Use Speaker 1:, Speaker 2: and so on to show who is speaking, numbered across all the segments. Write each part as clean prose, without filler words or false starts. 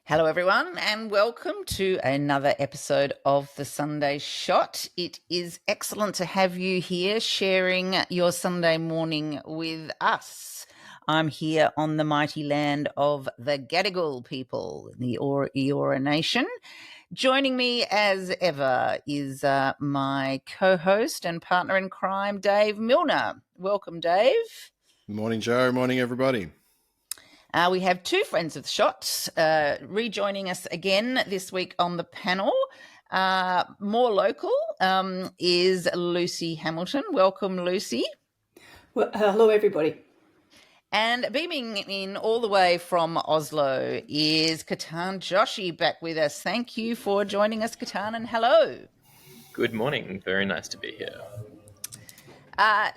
Speaker 1: Hello, everyone, and welcome to another episode of the Sunday Shot. It is excellent to have you here sharing your Sunday morning with us. I'm here on the mighty land of the Gadigal people, the Eora Nation. Joining me as ever is my co-host and partner in crime, Dave Milner. Welcome, Dave.
Speaker 2: Morning, Joe. Morning, everybody.
Speaker 1: We have two friends of the shots rejoining us again this week on the panel. More local is Lucy Hamilton. Welcome, Lucy.
Speaker 3: Well, hello, everybody.
Speaker 1: And beaming in all the way from Oslo is Ketan Joshi back with us. Thank you for joining us, Ketan, and hello.
Speaker 4: Good morning. Very nice to be here.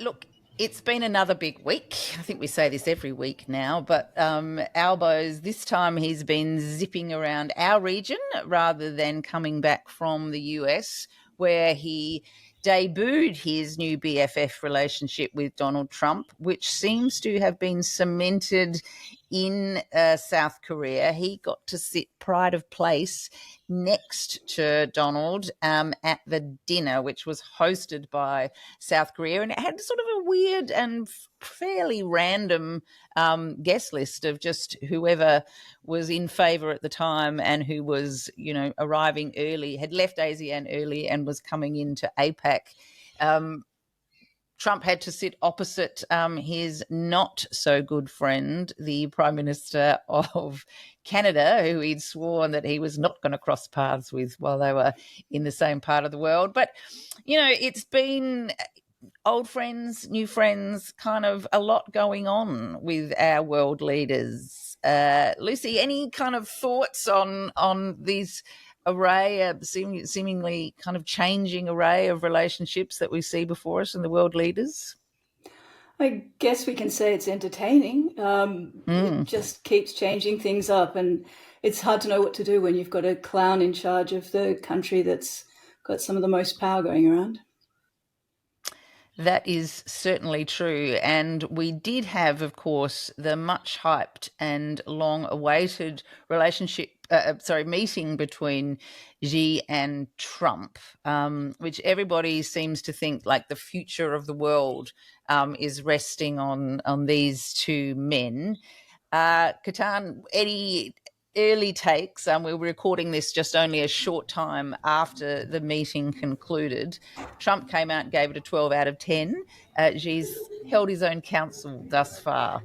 Speaker 1: Look, it's been another big week. I think we say this every week now, but Albo's, this time he's been zipping around our region rather than coming back from the US, where he debuted his new BFF relationship with Donald Trump, which seems to have been cemented in South Korea. He got to sit pride of place next to Donald at the dinner, which was hosted by South Korea, and it had sort of a weird and fairly random guest list of just whoever was in favour at the time and who was, arriving early, had left ASEAN early and was coming into APAC. Trump had to sit opposite his not so good friend, the Prime Minister of Canada, who he'd sworn that he was not going to cross paths with while they were in the same part of the world. But, it's been old friends, new friends, kind of a lot going on with our world leaders. Lucy, any kind of thoughts on these array, seemingly kind of changing array of relationships that we see before us in the world leaders?
Speaker 3: I guess we can say it's entertaining. It just keeps changing things up, and it's hard to know what to do when you've got a clown in charge of the country that's got some of the most power going around.
Speaker 1: That is certainly true. And we did have, of course, the much hyped and long awaited meeting between Xi and Trump, which everybody seems to think like the future of the world is resting on these two men. Ketan, any early takes? We were recording this just only a short time after the meeting concluded. Trump came out and gave it a 12 out of 10. Xi's held his own counsel thus far.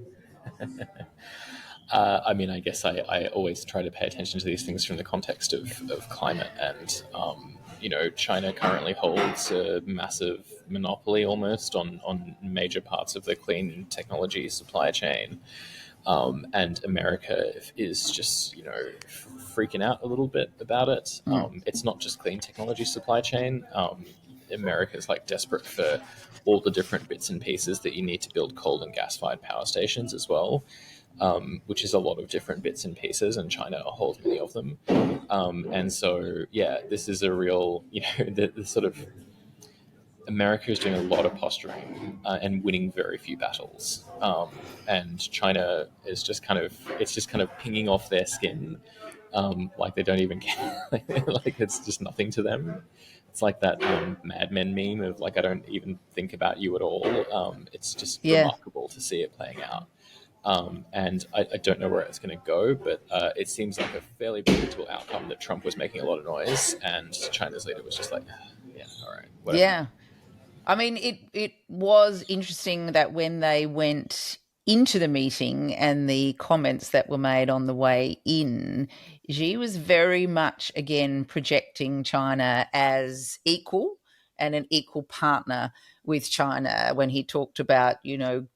Speaker 4: I guess I always try to pay attention to these things from the context of climate. And, China currently holds a massive monopoly almost on major parts of the clean technology supply chain. And America is just, freaking out a little bit about it. It's not just clean technology supply chain. America's desperate for all the different bits and pieces that you need to build coal and gas-fired power stations as well, which is a lot of different bits and pieces, and China holds many of them. And so, this is a real, the sort of America is doing a lot of posturing and winning very few battles, and China is just kind of pinging off their skin, like they don't even care, like it's just nothing to them. It's like that Mad Men meme of I don't even think about you at all. It's just remarkable to see it playing out. And I don't know where it's going to go, but it seems like a fairly predictable outcome that Trump was making a lot of noise and China's leader was just like, yeah, all right, whatever.
Speaker 1: Yeah. I mean, it was interesting that when they went into the meeting and the comments that were made on the way in, Xi was very much, again, projecting China as equal and an equal partner with China when he talked about,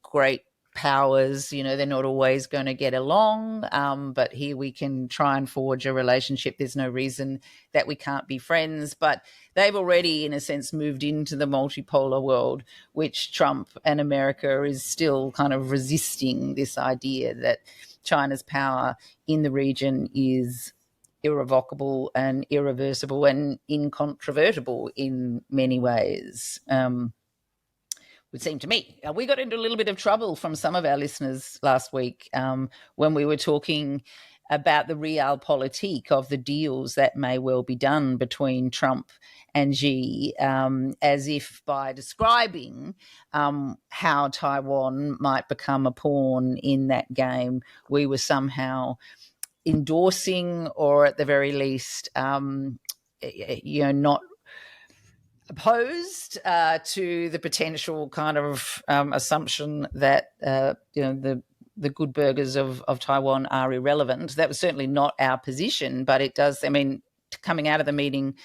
Speaker 1: great powers, they're not always going to get along, but here we can try and forge a relationship. There's no reason that we can't be friends. But they've already, in a sense, moved into the multipolar world, which Trump and America is still kind of resisting this idea that China's power in the region is irrevocable and irreversible and incontrovertible in many ways. Would seem to me. We got into a little bit of trouble from some of our listeners last week when we were talking about the realpolitik of the deals that may well be done between Trump and Xi, as if by describing how Taiwan might become a pawn in that game, we were somehow endorsing, or at the very least, not opposed to the potential kind of assumption that the good burgers of Taiwan are irrelevant. That was certainly not our position, but it does. I mean, coming out of the meeting,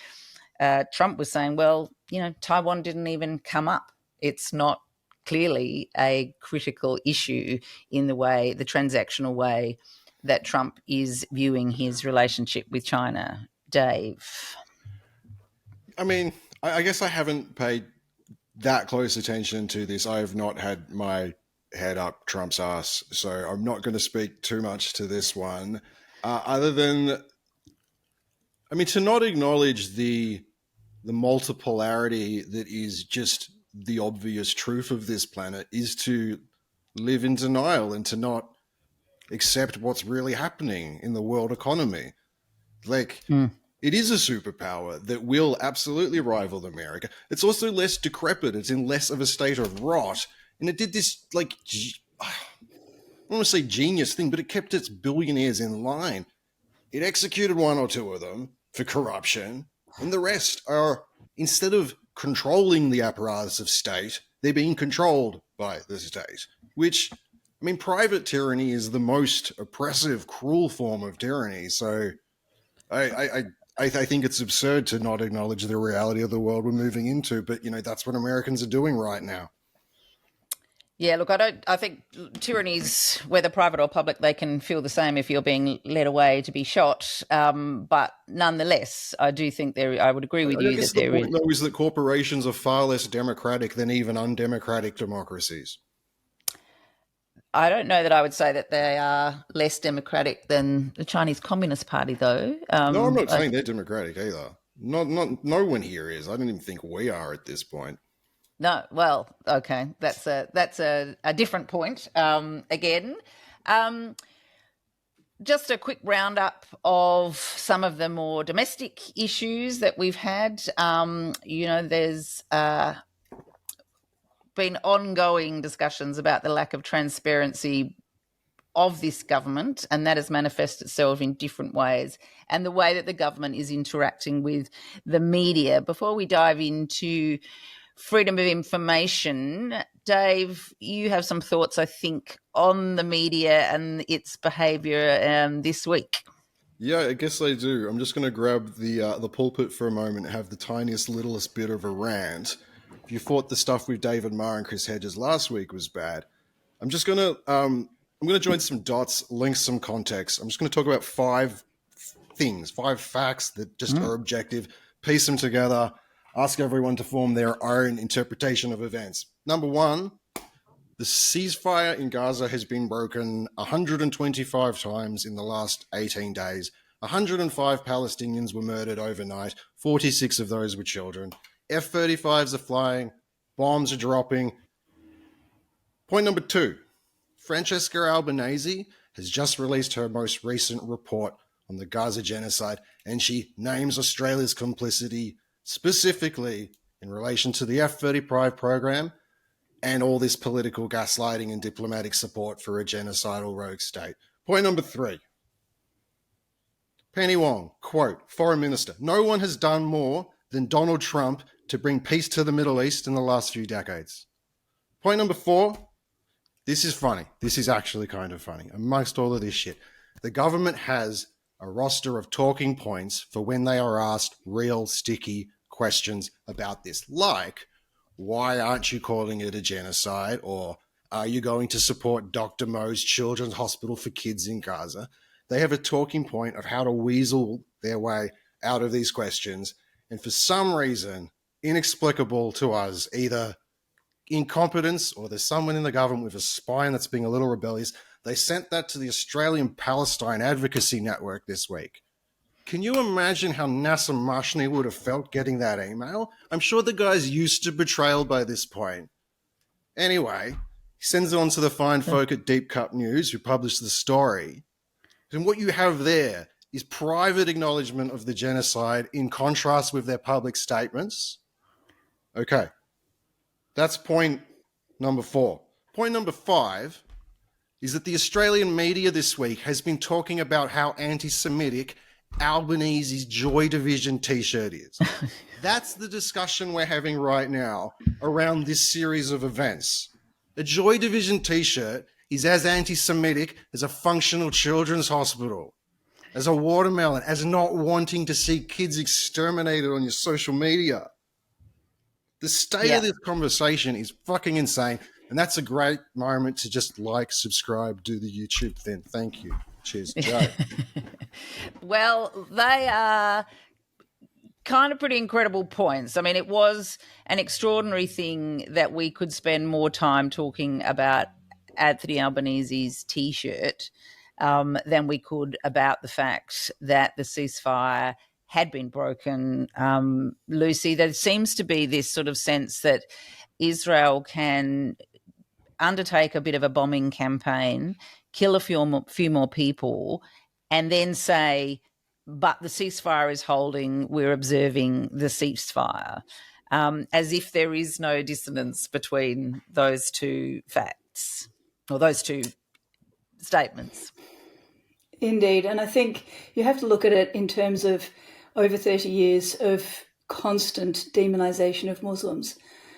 Speaker 1: Trump was saying, well, Taiwan didn't even come up. It's not clearly a critical issue in the transactional way that Trump is viewing his relationship with China. Dave?
Speaker 2: I mean, I guess I haven't paid that close attention to this. I have not had my head up Trump's ass, so I'm not going to speak too much to this one. Other than, I mean, to not acknowledge the multipolarity that is just the obvious truth of this planet is to live in denial and to not accept what's really happening in the world economy. Like, it is a superpower that will absolutely rival America. It's also less decrepit. It's in less of a state of rot. And it did this, like, I don't want to say genius thing, but it kept its billionaires in line. It executed one or two of them for corruption, and the rest are, instead of controlling the apparatus of state, they're being controlled by the state, which, I mean, private tyranny is the most oppressive, cruel form of tyranny. So I think it's absurd to not acknowledge the reality of the world we're moving into, but, that's what Americans are doing right now.
Speaker 1: Yeah, look, I think tyrannies, whether private or public, they can feel the same if you're being led away to be shot. But nonetheless, I do think I would agree with you that
Speaker 2: the point, though, is that corporations are far less democratic than even undemocratic democracies.
Speaker 1: I don't know that I would say that they are less democratic than the Chinese Communist Party, though.
Speaker 2: No, I'm not saying they're democratic either. No one here is. I don't even think we are at this point.
Speaker 1: No, well, okay, that's a different point. Again, just a quick roundup of some of the more domestic issues that we've had. There's been ongoing discussions about the lack of transparency of this government, and that has manifested itself in different ways, and the way that the government is interacting with the media. Before we dive into freedom of information, Dave, you have some thoughts, I think, on the media and its behaviour this week.
Speaker 2: Yeah, I guess I do. I'm just going to grab the pulpit for a moment and have the tiniest, littlest bit of a rant. If you thought the stuff with David Marr and Chris Hedges last week was bad, I'm just going to join some dots, link some context. I'm just going to talk about 5 facts that just are objective, piece them together, ask everyone to form their own interpretation of events. Number 1, the ceasefire in Gaza has been broken 125 times in the last 18 days. 105 Palestinians were murdered overnight. 46 of those were children. F-35s are flying. Bombs are dropping. Point number 2, Francesca Albanese has just released her most recent report on the Gaza genocide, and she names Australia's complicity specifically in relation to the F-35 program and all this political gaslighting and diplomatic support for a genocidal rogue state. Point number 3. Penny Wong, quote, Foreign Minister, no one has done more than Donald Trump to bring peace to the Middle East in the last few decades. Point number 4, this is funny. This is actually kind of funny. Amongst all of this shit, the government has a roster of talking points for when they are asked real sticky questions about this, like, why aren't you calling it a genocide? Or are you going to support Dr. Mo's Children's Hospital for Kids in Gaza? They have a talking point of how to weasel their way out of these questions. And for some reason, inexplicable to us, either incompetence or there's someone in the government with a spine that's being a little rebellious, they sent that to the Australian Palestine Advocacy Network this week. Can you imagine how Nasser Mashni would have felt getting that email? I'm sure the guy's used to betrayal by this point. Anyway, he sends it on to the fine folk at Deep Cut News, who published the story, And what you have there is private acknowledgement of the genocide in contrast with their public statements. Okay, that's point number 4. Point number 5 is that the Australian media this week has been talking about how anti-Semitic Albanese's Joy Division t-shirt is. That's the discussion we're having right now around this series of events. A Joy Division t-shirt is as anti-Semitic as a functional children's hospital, as a watermelon, as not wanting to see kids exterminated on your social media. The state of this conversation is fucking insane. And that's a great moment to just like, subscribe, do the YouTube thing. Thank you. Cheers, Joe.
Speaker 1: Well, they are kind of pretty incredible points. I mean, it was an extraordinary thing that we could spend more time talking about Anthony Albanese's T-shirt than we could about the fact that the ceasefire had been broken. Lucy, there seems to be this sort of sense that Israel can undertake a bit of a bombing campaign, kill a few more people, and then say, but the ceasefire is holding, we're observing the ceasefire, as if there is no dissonance between those two facts or those two statements.
Speaker 3: Indeed. And I think you have to look at it in terms of over 30 years of constant demonization of Muslims.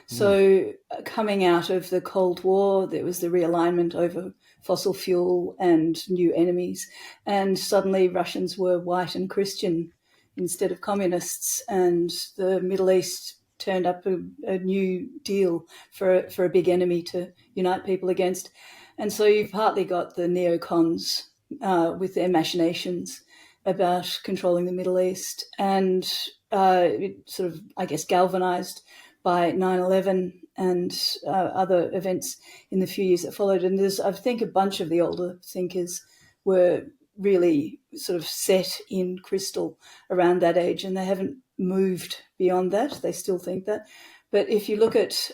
Speaker 3: So coming out of the Cold War, there was the realignment over fossil fuel and new enemies. And suddenly Russians were white and Christian instead of communists. And the Middle East turned up a new deal for a big enemy to unite people against. And so you've partly got the neocons with their machinations about controlling the Middle East, and it sort of, I guess, galvanized by 9/11 and other events in the few years that followed. And I think a bunch of the older thinkers were really sort of set in crystal around that age, and they haven't moved beyond that. They still think that. But if you look at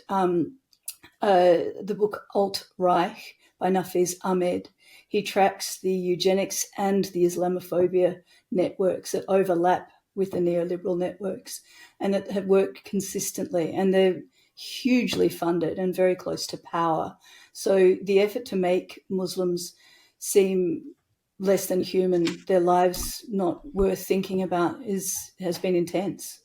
Speaker 3: the book Alt-Reich by Nafez Ahmed, he tracks the eugenics and the Islamophobia networks that overlap with the neoliberal networks and that have worked consistently, and they're hugely funded and very close to power. So the effort to make Muslims seem less than human, their lives not worth thinking about, has been intense.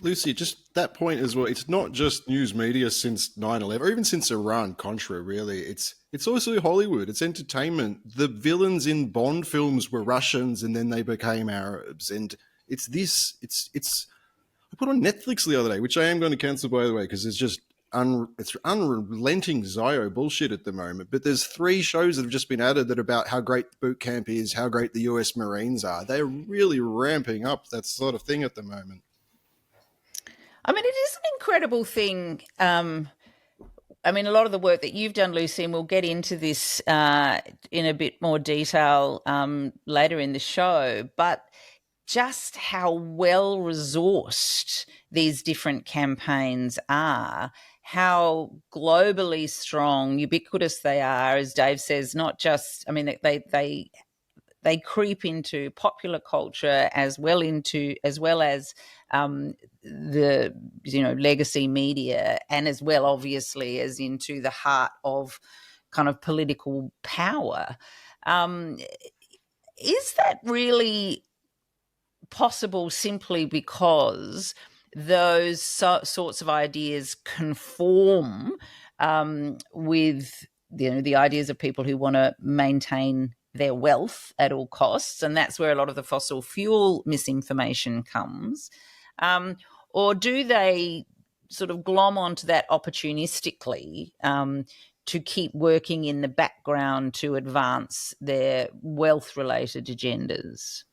Speaker 2: Lucy, just that point as well, it's not just news media since 9/11 or even since Iran-Contra, really. It's also Hollywood, it's entertainment. The villains in Bond films were Russians and then they became Arabs. And it's I put on Netflix the other day, which I am going to cancel, by the way, because it's just it's unrelenting Zio bullshit at the moment. But there's 3 shows that have just been added that are about how great boot camp is, how great the US Marines are. They're really ramping up that sort of thing at the moment.
Speaker 1: I mean, it is an incredible thing. I mean, a lot of the work that you've done, Lucy, and we'll get into this in a bit more detail later in the show, but just how well resourced these different campaigns are, how globally strong, ubiquitous they are, as Dave says, not just, I mean, they creep into popular culture as well as the legacy media, and as well obviously as into the heart of kind of political power. Is that really possible simply because those sorts of ideas conform with the ideas of people who want to maintain their wealth at all costs, and that's where a lot of the fossil fuel misinformation comes? Or do they sort of glom onto that opportunistically to keep working in the background to advance their wealth-related agendas?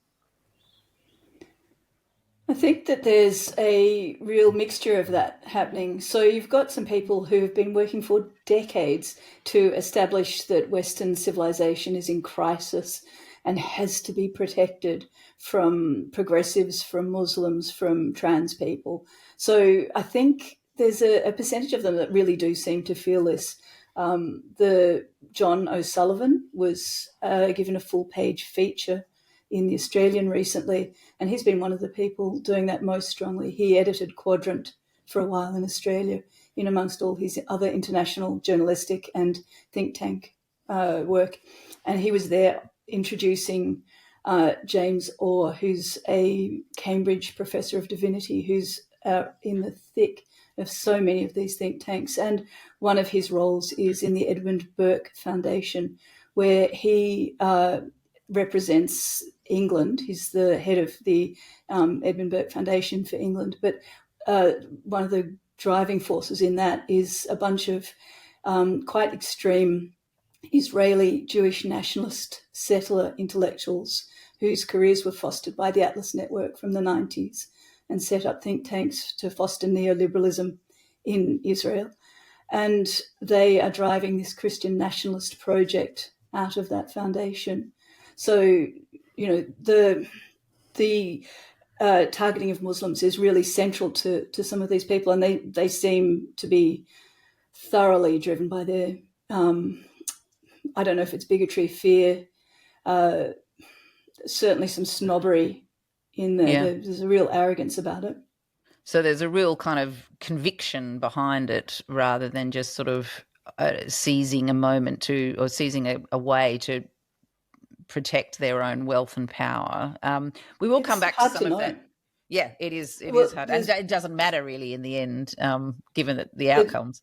Speaker 3: I think that there's a real mixture of that happening. So you've got some people who have been working for decades to establish that Western civilization is in crisis and has to be protected from progressives, from Muslims, from trans people. So I think there's a percentage of them that really do seem to feel this. The John O'Sullivan was given a full-page feature in The Australian recently, and he's been one of the people doing that most strongly. He edited Quadrant for a while in Australia, in amongst all his other international journalistic and think tank work. And he was there introducing James Orr, who's a Cambridge professor of divinity, who's in the thick of so many of these think tanks. And one of his roles is in the Edmund Burke Foundation, where he represents England. He's the head of the Edmund Burke Foundation for England. But one of the driving forces in that is a bunch of quite extreme Israeli Jewish nationalist settler intellectuals whose careers were fostered by the Atlas Network from the 90s and set up think tanks to foster neoliberalism in Israel. And they are driving this Christian nationalist project out of that foundation. So, the targeting of Muslims is really central to some of these people, and they seem to be thoroughly driven by their, I don't know if it's bigotry, fear, certainly some snobbery in there.
Speaker 1: Yeah.
Speaker 3: There's a real arrogance about it.
Speaker 1: So there's a real kind of conviction behind it rather than just sort of seizing a moment or seizing a way to protect their own wealth and power. We will come back to some of that. Yeah, it is. It is hard. And it doesn't matter really in the end, given the outcomes.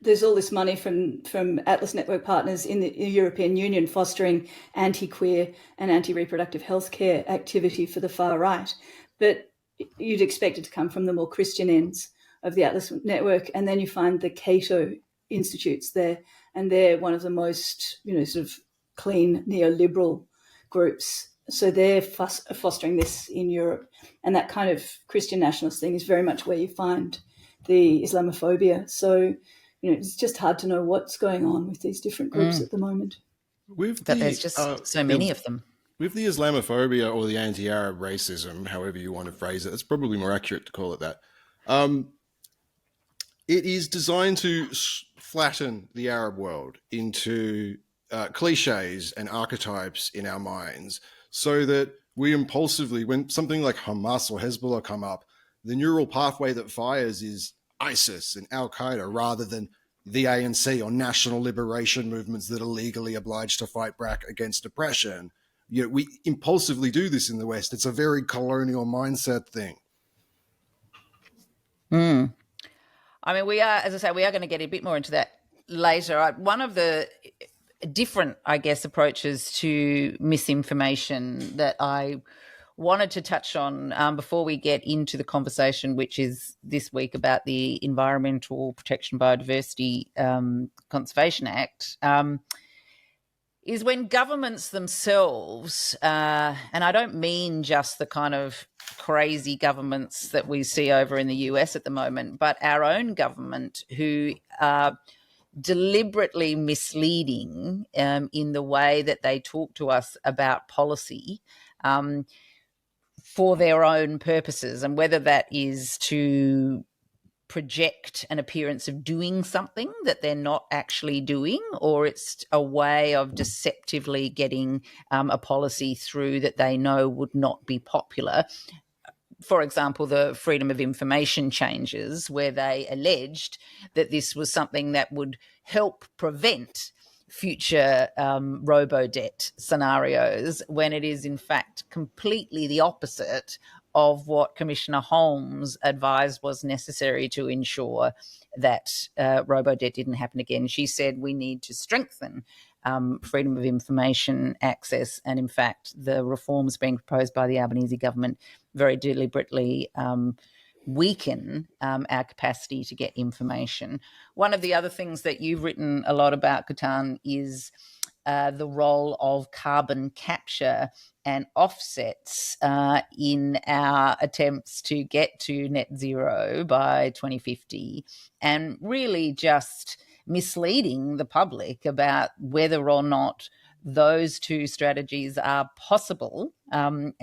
Speaker 3: There's all this money from Atlas Network partners in the European Union fostering anti-queer and anti-reproductive healthcare activity for the far right. But you'd expect it to come from the more Christian ends of the Atlas Network. And then you find the Cato Institutes there, and they're one of the most, sort of clean neoliberal groups. So they're fostering this in Europe. And that kind of Christian nationalist thing is very much where you find the Islamophobia. So, it's just hard to know what's going on with these different groups at the moment.
Speaker 1: There's just so many of them.
Speaker 2: With the Islamophobia or the anti-Arab racism, however you want to phrase it, it's probably more accurate to call it that. It is designed to flatten the Arab world into cliches and archetypes in our minds so that we impulsively, when something like Hamas or Hezbollah come up, the neural pathway that fires is ISIS and Al-Qaeda rather than the ANC or national liberation movements that are legally obliged to fight back against oppression. We impulsively do this in the West. It's a very colonial mindset thing.
Speaker 1: I mean, we are, as I say, we are going to get a bit more into that later. One of the different, I guess, approaches to misinformation that I wanted to touch on before we get into the conversation, which is this week about the Environmental Protection Biodiversity Conservation Act, is when governments themselves, and I don't mean just the kind of crazy governments that we see over in the US at the moment, but our own government who are deliberately misleading in the way that they talk to us about policy for their own purposes, and whether that is to project an appearance of doing something that they're not actually doing, or it's a way of deceptively getting a policy through that they know would not be popular. For example, the Freedom of Information changes, where they alleged that this was something that would help prevent future robo-debt scenarios, when it is in fact completely the opposite of what Commissioner Holmes advised was necessary to ensure that robo-debt didn't happen again. She said we need to strengthen freedom of information access, and in fact the reforms being proposed by the Albanese government very deliberately weaken our capacity to get information. One of the other things that you've written a lot about, Ketan, is the role of carbon capture and offsets in our attempts to get to net zero by 2050, and really just misleading the public about whether or not those two strategies are possible,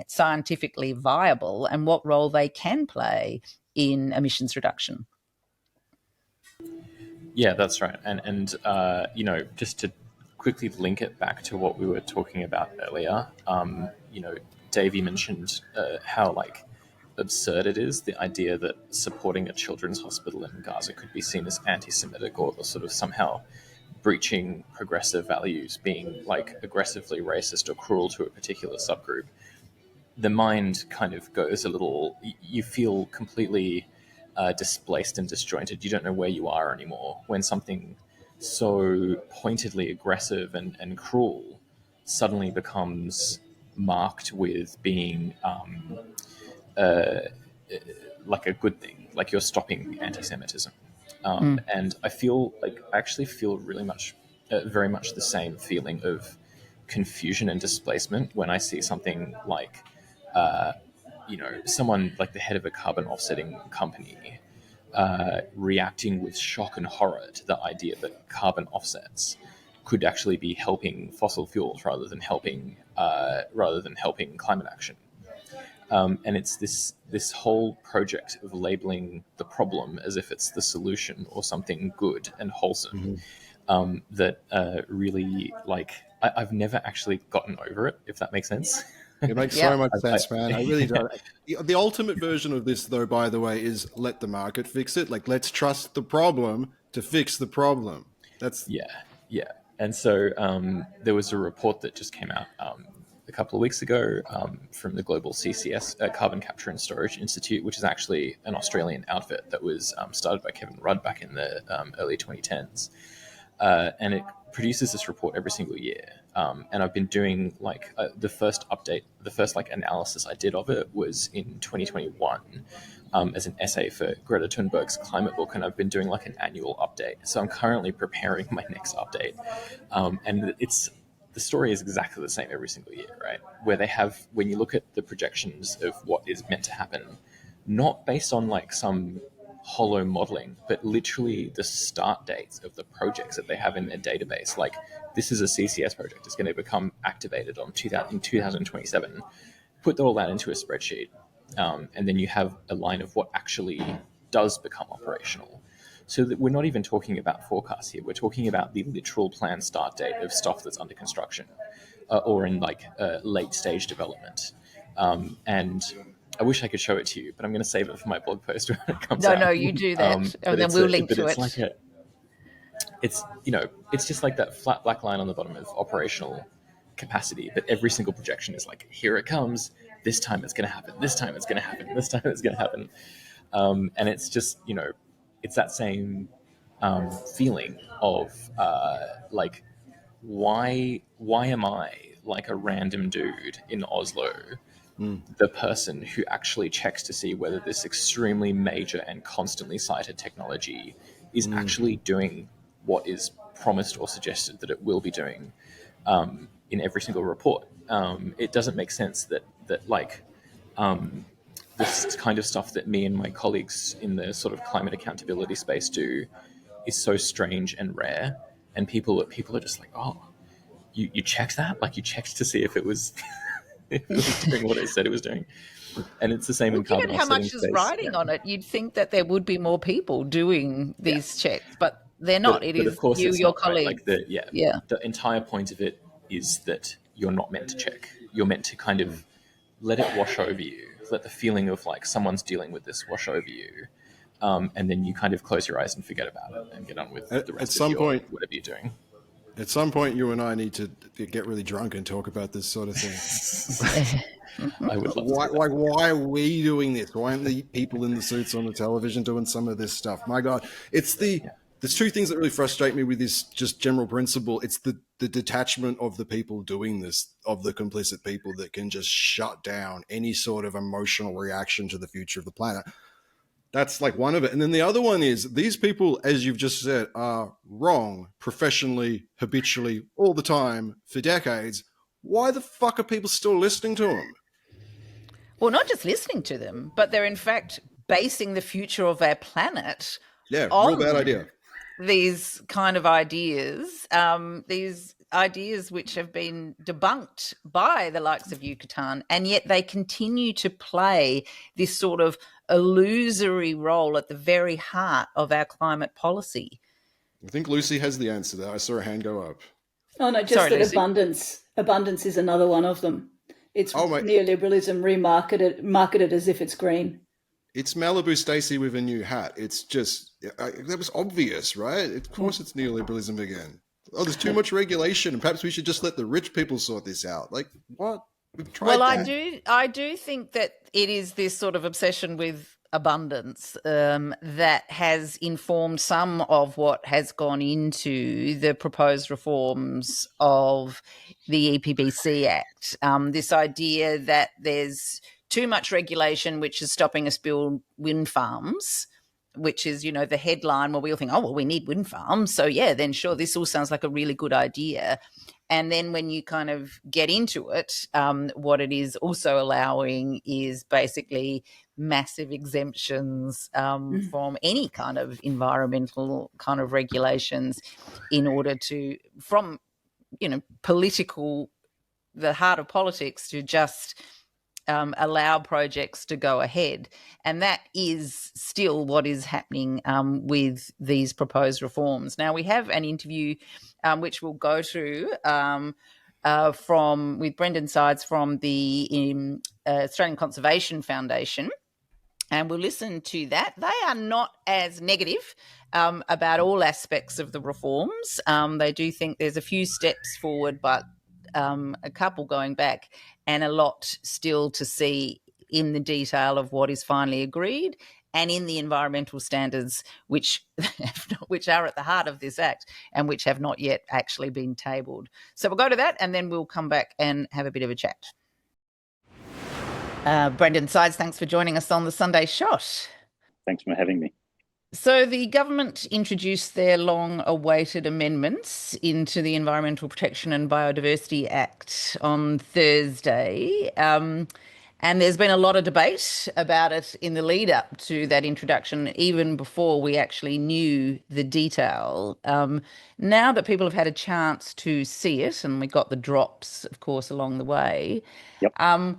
Speaker 1: scientifically viable, and what role they can play in emissions reduction.
Speaker 4: Yeah, that's right. And you know, just to quickly link it back to what we were talking about earlier, you know, Davey mentioned how like absurd it is, the idea that supporting a children's hospital in Gaza could be seen as anti-Semitic or sort of somehow breaching progressive values, being like aggressively racist or cruel to a particular subgroup. The mind kind of goes a little, you feel completely displaced and disjointed. You don't know where you are anymore when something so pointedly aggressive and cruel suddenly becomes marked with being like a good thing, like you're stopping anti-Semitism. And I feel like I actually feel really much, very much the same feeling of confusion and displacement when I see something like, you know, someone like the head of a carbon offsetting company reacting with shock and horror to the idea that carbon offsets could actually be helping fossil fuels rather than helping climate action. And it's this whole project of labeling the problem as if it's the solution or something good and wholesome that really like I've never actually gotten over it, if that makes sense.
Speaker 2: It makes
Speaker 1: Yeah.
Speaker 2: so much sense, man. I really don't. The ultimate version of this, though, by the way, is let the market fix it. Like, let's trust the problem to fix the problem. That's
Speaker 4: Yeah, yeah. And so there was a report that just came out a couple of weeks ago from the Global CCS, Carbon Capture and Storage Institute, which is actually an Australian outfit that was started by Kevin Rudd back in the early 2010s. And it produces this report every single year. And I've been doing like the first update, the first like analysis I did of it was in 2021 as an essay for Greta Thunberg's climate book, and I've been doing like an annual update. So I'm currently preparing my next update, and it's the story is exactly the same every single year, right? Where they have, when you look at the projections of what is meant to happen, not based on like some hollow modeling, but literally the start dates of the projects that they have in their database. Like this is a CCS project; it's going to become activated in 2027. Put all that into a spreadsheet, and then you have a line of what actually does become operational. So that we're not even talking about forecasts here. We're talking about the literal planned start date of stuff that's under construction or in like late stage development. And I wish I could show it to you, but I'm going to save it for my blog post when it comes
Speaker 1: No,
Speaker 4: out.
Speaker 1: no, you do that,
Speaker 4: But
Speaker 1: and then we'll link
Speaker 4: but
Speaker 1: to
Speaker 4: it's
Speaker 1: it.
Speaker 4: like it's you know, it's just like that flat black line on the bottom of operational capacity. But every single projection is like, here it comes. This time it's going to happen. This time it's going to happen. This time it's going to happen. And it's just, you know, it's that same feeling of like, why am I like a random dude in Oslo, the person who actually checks to see whether this extremely major and constantly cited technology is actually doing what is promised or suggested that it will be doing in every single report. It doesn't make sense that like this kind of stuff that me and my colleagues in the sort of climate accountability space do is so strange and rare, and people are just like, oh, you checked that, like you checked to see if it was if it was doing what it said it was doing. And it's the same
Speaker 1: Well,
Speaker 4: in carbon
Speaker 1: given how
Speaker 4: offsetting
Speaker 1: much is
Speaker 4: space.
Speaker 1: riding on it, you'd think that there would be more people doing
Speaker 4: Yeah.
Speaker 1: these checks, but they're not. It
Speaker 4: But of
Speaker 1: is
Speaker 4: course
Speaker 1: you,
Speaker 4: it's
Speaker 1: your
Speaker 4: not, right?
Speaker 1: colleagues.
Speaker 4: Like
Speaker 1: Yeah.
Speaker 4: the entire point of it is that you're not meant to check. You're meant to kind of let it wash over you, let the feeling of like someone's dealing with this wash over you, and then you kind of close your eyes and forget about it and get on with the
Speaker 2: at
Speaker 4: rest of
Speaker 2: some
Speaker 4: your
Speaker 2: point.
Speaker 4: whatever you're doing.
Speaker 2: At some point, you and I need to get really drunk and talk about this sort of thing.
Speaker 4: I would love
Speaker 2: Why,
Speaker 4: to do that.
Speaker 2: like, why are we doing this? Why aren't the people in the suits on the television doing some of this stuff? My God, there's two things that really frustrate me with this just general principle. It's the detachment of the people doing this, of the complicit people that can just shut down any sort of emotional reaction to the future of the planet. That's like one of it. And then the other one is these people, as you've just said, are wrong professionally, habitually, all the time for decades. Why the fuck are people still listening to them?
Speaker 1: Well, not just listening to them, but they're in fact basing the future of our planet
Speaker 2: Yeah, real bad
Speaker 1: on
Speaker 2: idea.
Speaker 1: these kind of ideas, these ideas which have been debunked by the likes of Yucatan, and yet they continue to play this sort of illusory role at the very heart of our climate policy.
Speaker 2: I think Lucy has the answer there. I saw her hand go up.
Speaker 3: Oh no, just
Speaker 1: Sorry,
Speaker 3: that
Speaker 1: Lucy.
Speaker 3: abundance is another one of them. It's
Speaker 2: Oh my!
Speaker 3: neoliberalism marketed as if it's green.
Speaker 2: It's Malibu Stacy with a new hat. It's just that was obvious, right? Of course, it's neoliberalism again. Oh, there's too much regulation, and perhaps we should just let the rich people sort this out. Like what? We've tried
Speaker 1: Well,
Speaker 2: that.
Speaker 1: I do think that it is this sort of obsession with abundance that has informed some of what has gone into the proposed reforms of the EPBC Act. This idea that there's too much regulation, which is stopping us build wind farms, which is, the headline where we all think, oh, well, we need wind farms. So, yeah, then sure, this all sounds like a really good idea. And then when you kind of get into it, what it is also allowing is basically massive exemptions from any kind of environmental kind of regulations in order to, from, political, the heart of politics, to just allow projects to go ahead. And that is still what is happening with these proposed reforms. Now, we have an interview which we'll go to with Brendan Sydes from the Australian Conservation Foundation. And we'll listen to that. They are not as negative about all aspects of the reforms. They do think there's a few steps forward, but a couple going back, and a lot still to see in the detail of what is finally agreed and in the environmental standards which are at the heart of this act and which have not yet actually been tabled. So we'll go to that and then we'll come back and have a bit of a chat. Brendan Sydes, thanks for joining us on the Sunday Shot.
Speaker 5: Thanks for having me.
Speaker 1: So the government introduced their long-awaited amendments into the Environmental Protection and Biodiversity Act on Thursday. And there's been a lot of debate about it in the lead up to that introduction, even before we actually knew the detail. Now that people have had a chance to see it, and we got the drops, of course, along the way,
Speaker 5: Yep.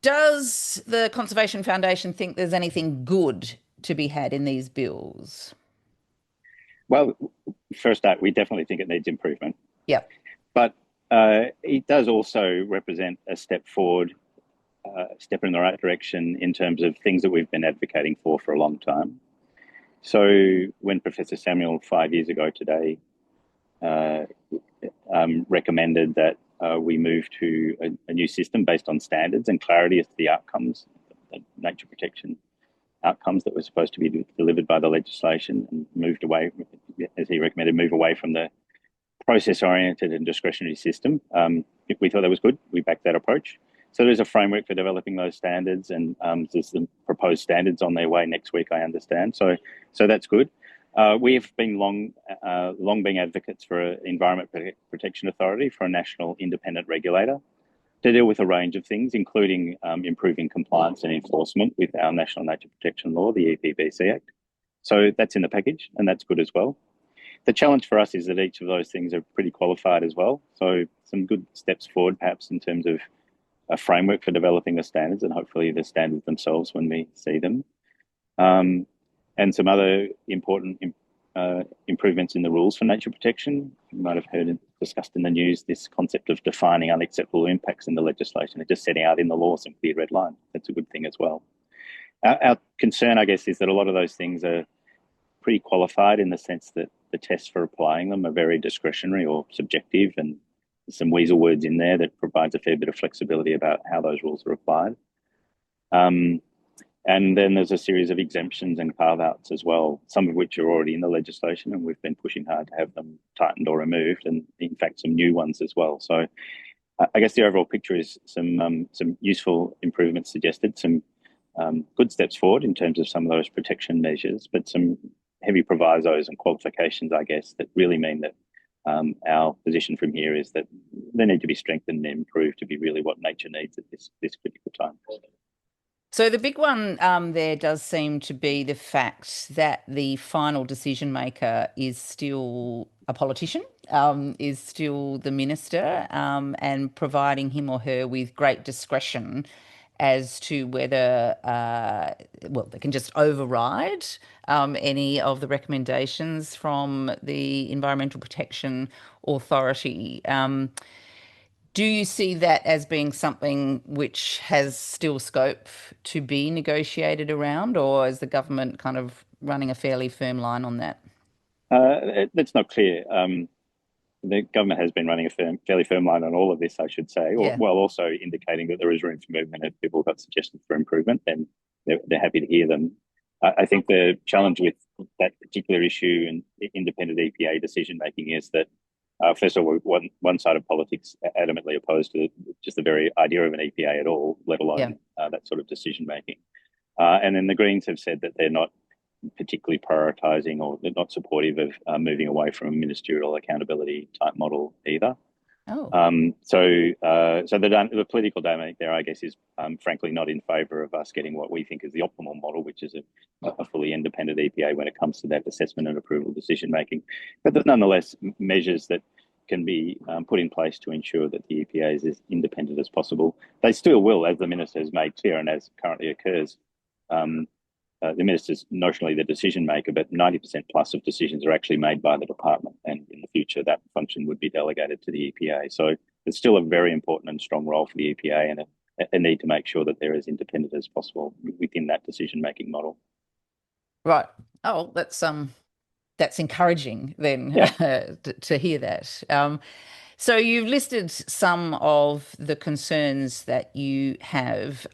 Speaker 1: Does the Conservation Foundation think there's anything good to be had in these bills?
Speaker 5: Well, first up, we definitely think it needs improvement.
Speaker 1: Yep.
Speaker 5: But it does also represent a step forward, step in the right direction in terms of things that we've been advocating for a long time. So when Professor Samuel 5 years ago today recommended that we move to a new system based on standards and clarity as to the outcomes, the nature protection outcomes that were supposed to be delivered by the legislation, and moved away, as he recommended, move away from the process-oriented and discretionary system. If we thought that was good, we backed that approach. So there's a framework for developing those standards, and there's some proposed standards on their way next week, I understand. So that's good. We have been long been advocates for an Environment Protection Authority, for a national independent regulator to deal with a range of things, including improving compliance and enforcement with our National Nature Protection Law, the EPBC Act. So that's in the package, and that's good as well. The challenge for us is that each of those things are pretty qualified as well. So some good steps forward, perhaps, in terms of a framework for developing the standards, and hopefully the standards themselves when we see them. And some other important improvements in the rules for nature protection. You might have heard it discussed in the news, this concept of defining unacceptable impacts in the legislation and just setting out in the law some clear red lines. That's a good thing as well. Our concern, I guess, is that a lot of those things are pretty qualified in the sense that the tests for applying them are very discretionary or subjective, and there's some weasel words in there that provides a fair bit of flexibility about how those rules are applied. And then there's a series of exemptions and carve-outs as well, some of which are already in the legislation, and we've been pushing hard to have them tightened or removed, and in fact some new ones as well. So I guess the overall picture is some useful improvements suggested, some good steps forward in terms of some of those protection measures, but some heavy provisos and qualifications, I guess, that really mean that our position from here is that they need to be strengthened and improved to be really what nature needs at this critical time.
Speaker 1: So the big one there does seem to be the fact that the final decision maker is still a politician, is still the minister, and providing him or her with great discretion as to whether, well, they can just override any of the recommendations from the Environmental Protection Authority. Do you see that as being something which has still scope to be negotiated around, or is the government kind of running a fairly firm line on that?
Speaker 5: That's not clear. The government has been running a fairly firm line on all of this, I should say,
Speaker 1: Yeah.
Speaker 5: while also indicating that there is room for movement. If people have got suggestions for improvement, then they're happy to hear them. I think the challenge with that particular issue and independent EPA decision making is that, first of all, one side of politics adamantly opposed to just the very idea of an EPA at all, let alone that sort of decision making. And then the Greens have said that they're not particularly prioritising, or they're not supportive of moving away from a ministerial accountability type model either.
Speaker 1: Oh.
Speaker 5: So the political dynamic there, I guess, is frankly not in favour of us getting what we think is the optimal model, which is a fully independent EPA when it comes to that assessment and approval decision making. But there's nonetheless measures that can be put in place to ensure that the EPA is as independent as possible. They still will, as the Minister has made clear and as currently occurs. The Minister's notionally the decision maker, but 90% plus of decisions are actually made by the department, and in the future that function would be delegated to the EPA. So it's still a very important and strong role for the EPA, and a need to make sure that they're as independent as possible within that decision making model.
Speaker 1: Right. Oh, that's encouraging then to hear that. So you've listed some of the concerns that you have.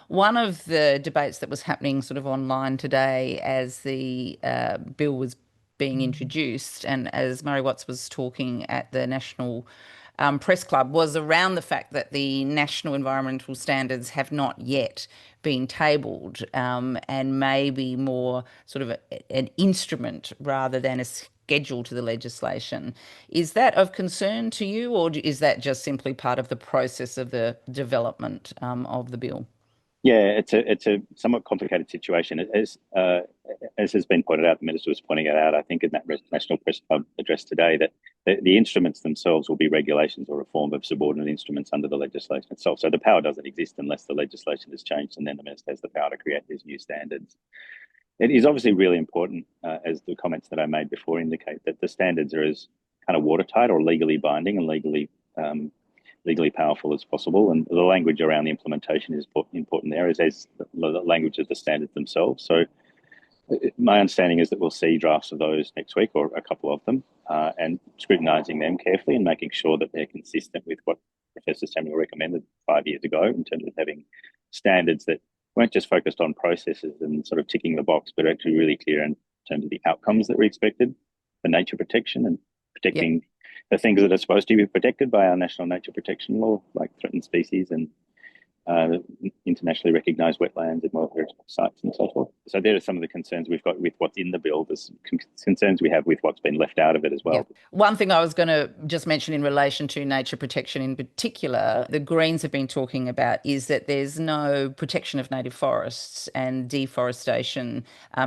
Speaker 1: One of the debates that was happening sort of online today as the bill was being introduced, and as Murray Watts was talking at the National Press Club, was around the fact that the national environmental standards have not yet been tabled, and maybe more sort of an instrument rather than a schedule to the legislation. Is that of concern to you, or is that just simply part of the process of the development of the bill?
Speaker 5: Yeah, it's a somewhat complicated situation. As has been pointed out, the Minister was pointing it out, I think, in that National Press Club address today, that the instruments themselves will be regulations or a form of subordinate instruments under the legislation itself. So the power doesn't exist unless the legislation is changed, and then the Minister has the power to create these new standards. It is obviously really important, as the comments that I made before indicate, that the standards are as kind of watertight or legally binding and legally powerful as possible. And the language around the implementation is important there, as the language of the standards themselves. So my understanding is that we'll see drafts of those next week, or a couple of them, and scrutinising them carefully and making sure that they're consistent with what Professor Samuel recommended 5 years ago in terms of having standards that weren't just focused on processes and sort of ticking the box, but actually really clear in terms of the outcomes that were expected for nature protection and protecting the things that are supposed to be protected by our national nature protection law, like threatened species and internationally recognised wetlands and World Heritage sites and so forth. So there are some of the concerns we've got with what's in the bill. There's concerns we have with what's been left out of it as well.
Speaker 1: Yeah. One thing I was going to just mention in relation to nature protection in particular, the Greens have been talking about, is that there's no protection of native forests and deforestation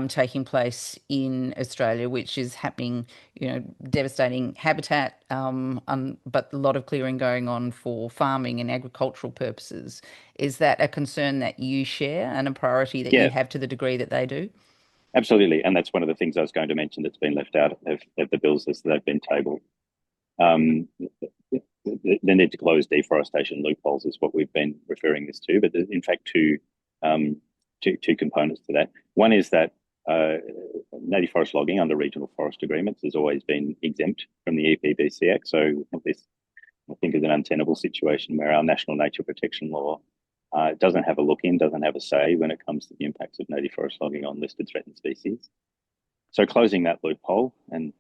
Speaker 1: taking place in Australia, which is happening, devastating habitat, but a lot of clearing going on for farming and agricultural purposes. Is that a concern that you share and a priority that you have to the degree that they do?
Speaker 5: Absolutely. And that's one of the things I was going to mention that's been left out of the bills as they've been tabled. The need to close deforestation loopholes is what we've been referring this to, but there's in fact two components to that. One is that native forest logging under regional forest agreements has always been exempt from the EPBC Act. So this, I think, is an untenable situation where our national nature protection law doesn't have a look-in, doesn't have a say when it comes to the impacts of native forest logging on listed threatened species. So closing that loophole, and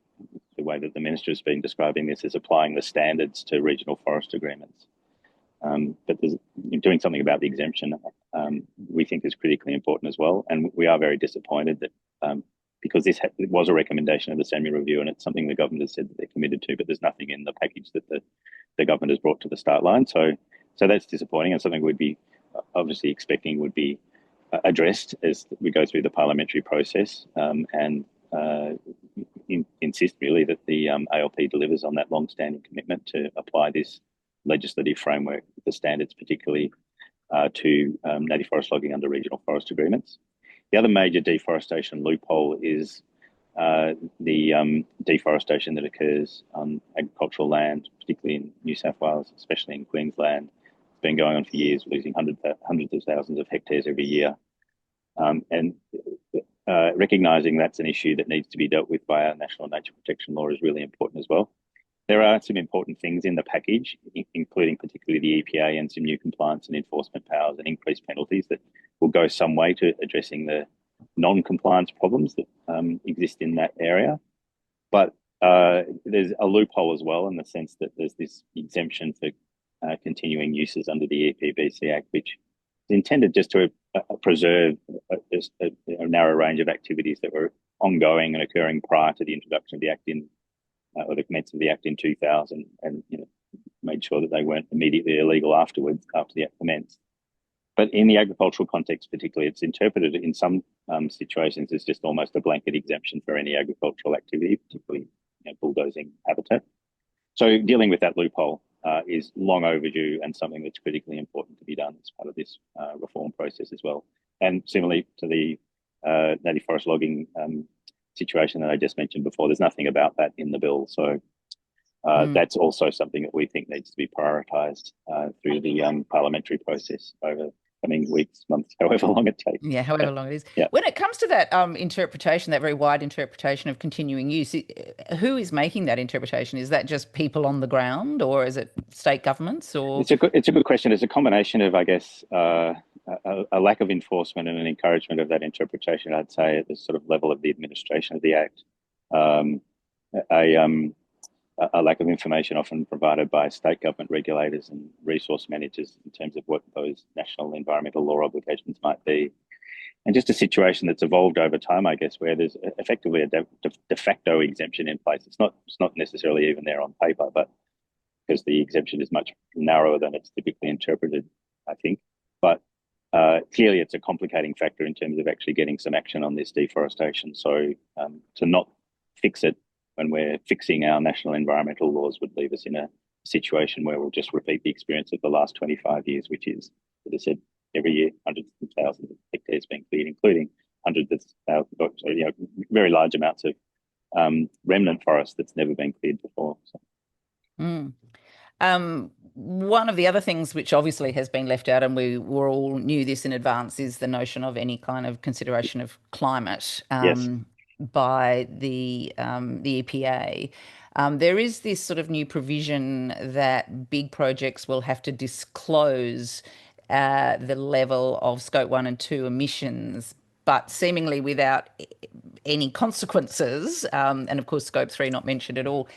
Speaker 5: the way that the Minister has been describing this, is applying the standards to regional forest agreements. But doing something about the exemption, we think, is critically important as well. And we are very disappointed that because it was a recommendation of the Samuel Review, and it's something the government has said that they're committed to, but there's nothing in the package that the government has brought to the start line. So that's disappointing, and something we'd be obviously expecting would be addressed as we go through the parliamentary process, and insist really that the ALP delivers on that long-standing commitment to apply this legislative framework, the standards particularly to native forest logging under regional forest agreements. The other major deforestation loophole is the deforestation that occurs on agricultural land, particularly in New South Wales, especially in Queensland. It's been going on for years, losing hundreds of thousands of hectares every year. And recognising that's an issue that needs to be dealt with by our national nature protection law is really important as well. There are some important things in the package, including particularly the EPA and some new compliance and enforcement powers and increased penalties that will go some way to addressing the non-compliance problems that exist in that area. But there's a loophole as well in the sense that there's this exemption for continuing uses under the EPBC Act, which is intended just to preserve a narrow range of activities that were ongoing and occurring prior to the introduction of the Act or the commencement of the Act in 2000, and made sure that they weren't immediately illegal afterwards, after the Act commenced. But in the agricultural context particularly, it's interpreted in some situations as just almost a blanket exemption for any agricultural activity, particularly bulldozing habitat. So dealing with that loophole is long overdue and something that's critically important to be done as part of this reform process as well. And similarly to the native forest logging situation that I just mentioned before, there's nothing about that in the bill. So that's also something that we think needs to be prioritised through the parliamentary process over coming weeks, months, however long it takes.
Speaker 1: Yeah, however long it is.
Speaker 5: Yeah.
Speaker 1: When it comes to that interpretation, that very wide interpretation of continuing use, who is making that interpretation? Is that just people on the ground, or is it state governments? Or
Speaker 5: it's a good question. It's a combination of, I guess, a lack of enforcement and an encouragement of that interpretation, I'd say, at the sort of level of the administration of the Act. A lack of information often provided by state government regulators and resource managers in terms of what those national environmental law obligations might be. And just a situation that's evolved over time, I guess, where there's effectively a de facto exemption in place. It's not necessarily even there on paper, but because the exemption is much narrower than it's typically interpreted, I think. But clearly it's a complicating factor in terms of actually getting some action on this deforestation. So to not fix it when we're fixing our national environmental laws would leave us in a situation where we'll just repeat the experience of the last 25 years, which is, as I said, every year hundreds of thousands of hectares being cleared, including hundreds of thousands, very large amounts of remnant forest that's never been cleared before. So.
Speaker 1: One of the other things which obviously has been left out, and we were all knew this in advance, is the notion of any kind of consideration of climate.
Speaker 5: Yes.
Speaker 1: By the EPA. There is this sort of new provision that big projects will have to disclose the level of Scope 1 and 2 emissions, but seemingly without any consequences, and of course Scope 3 not mentioned at all.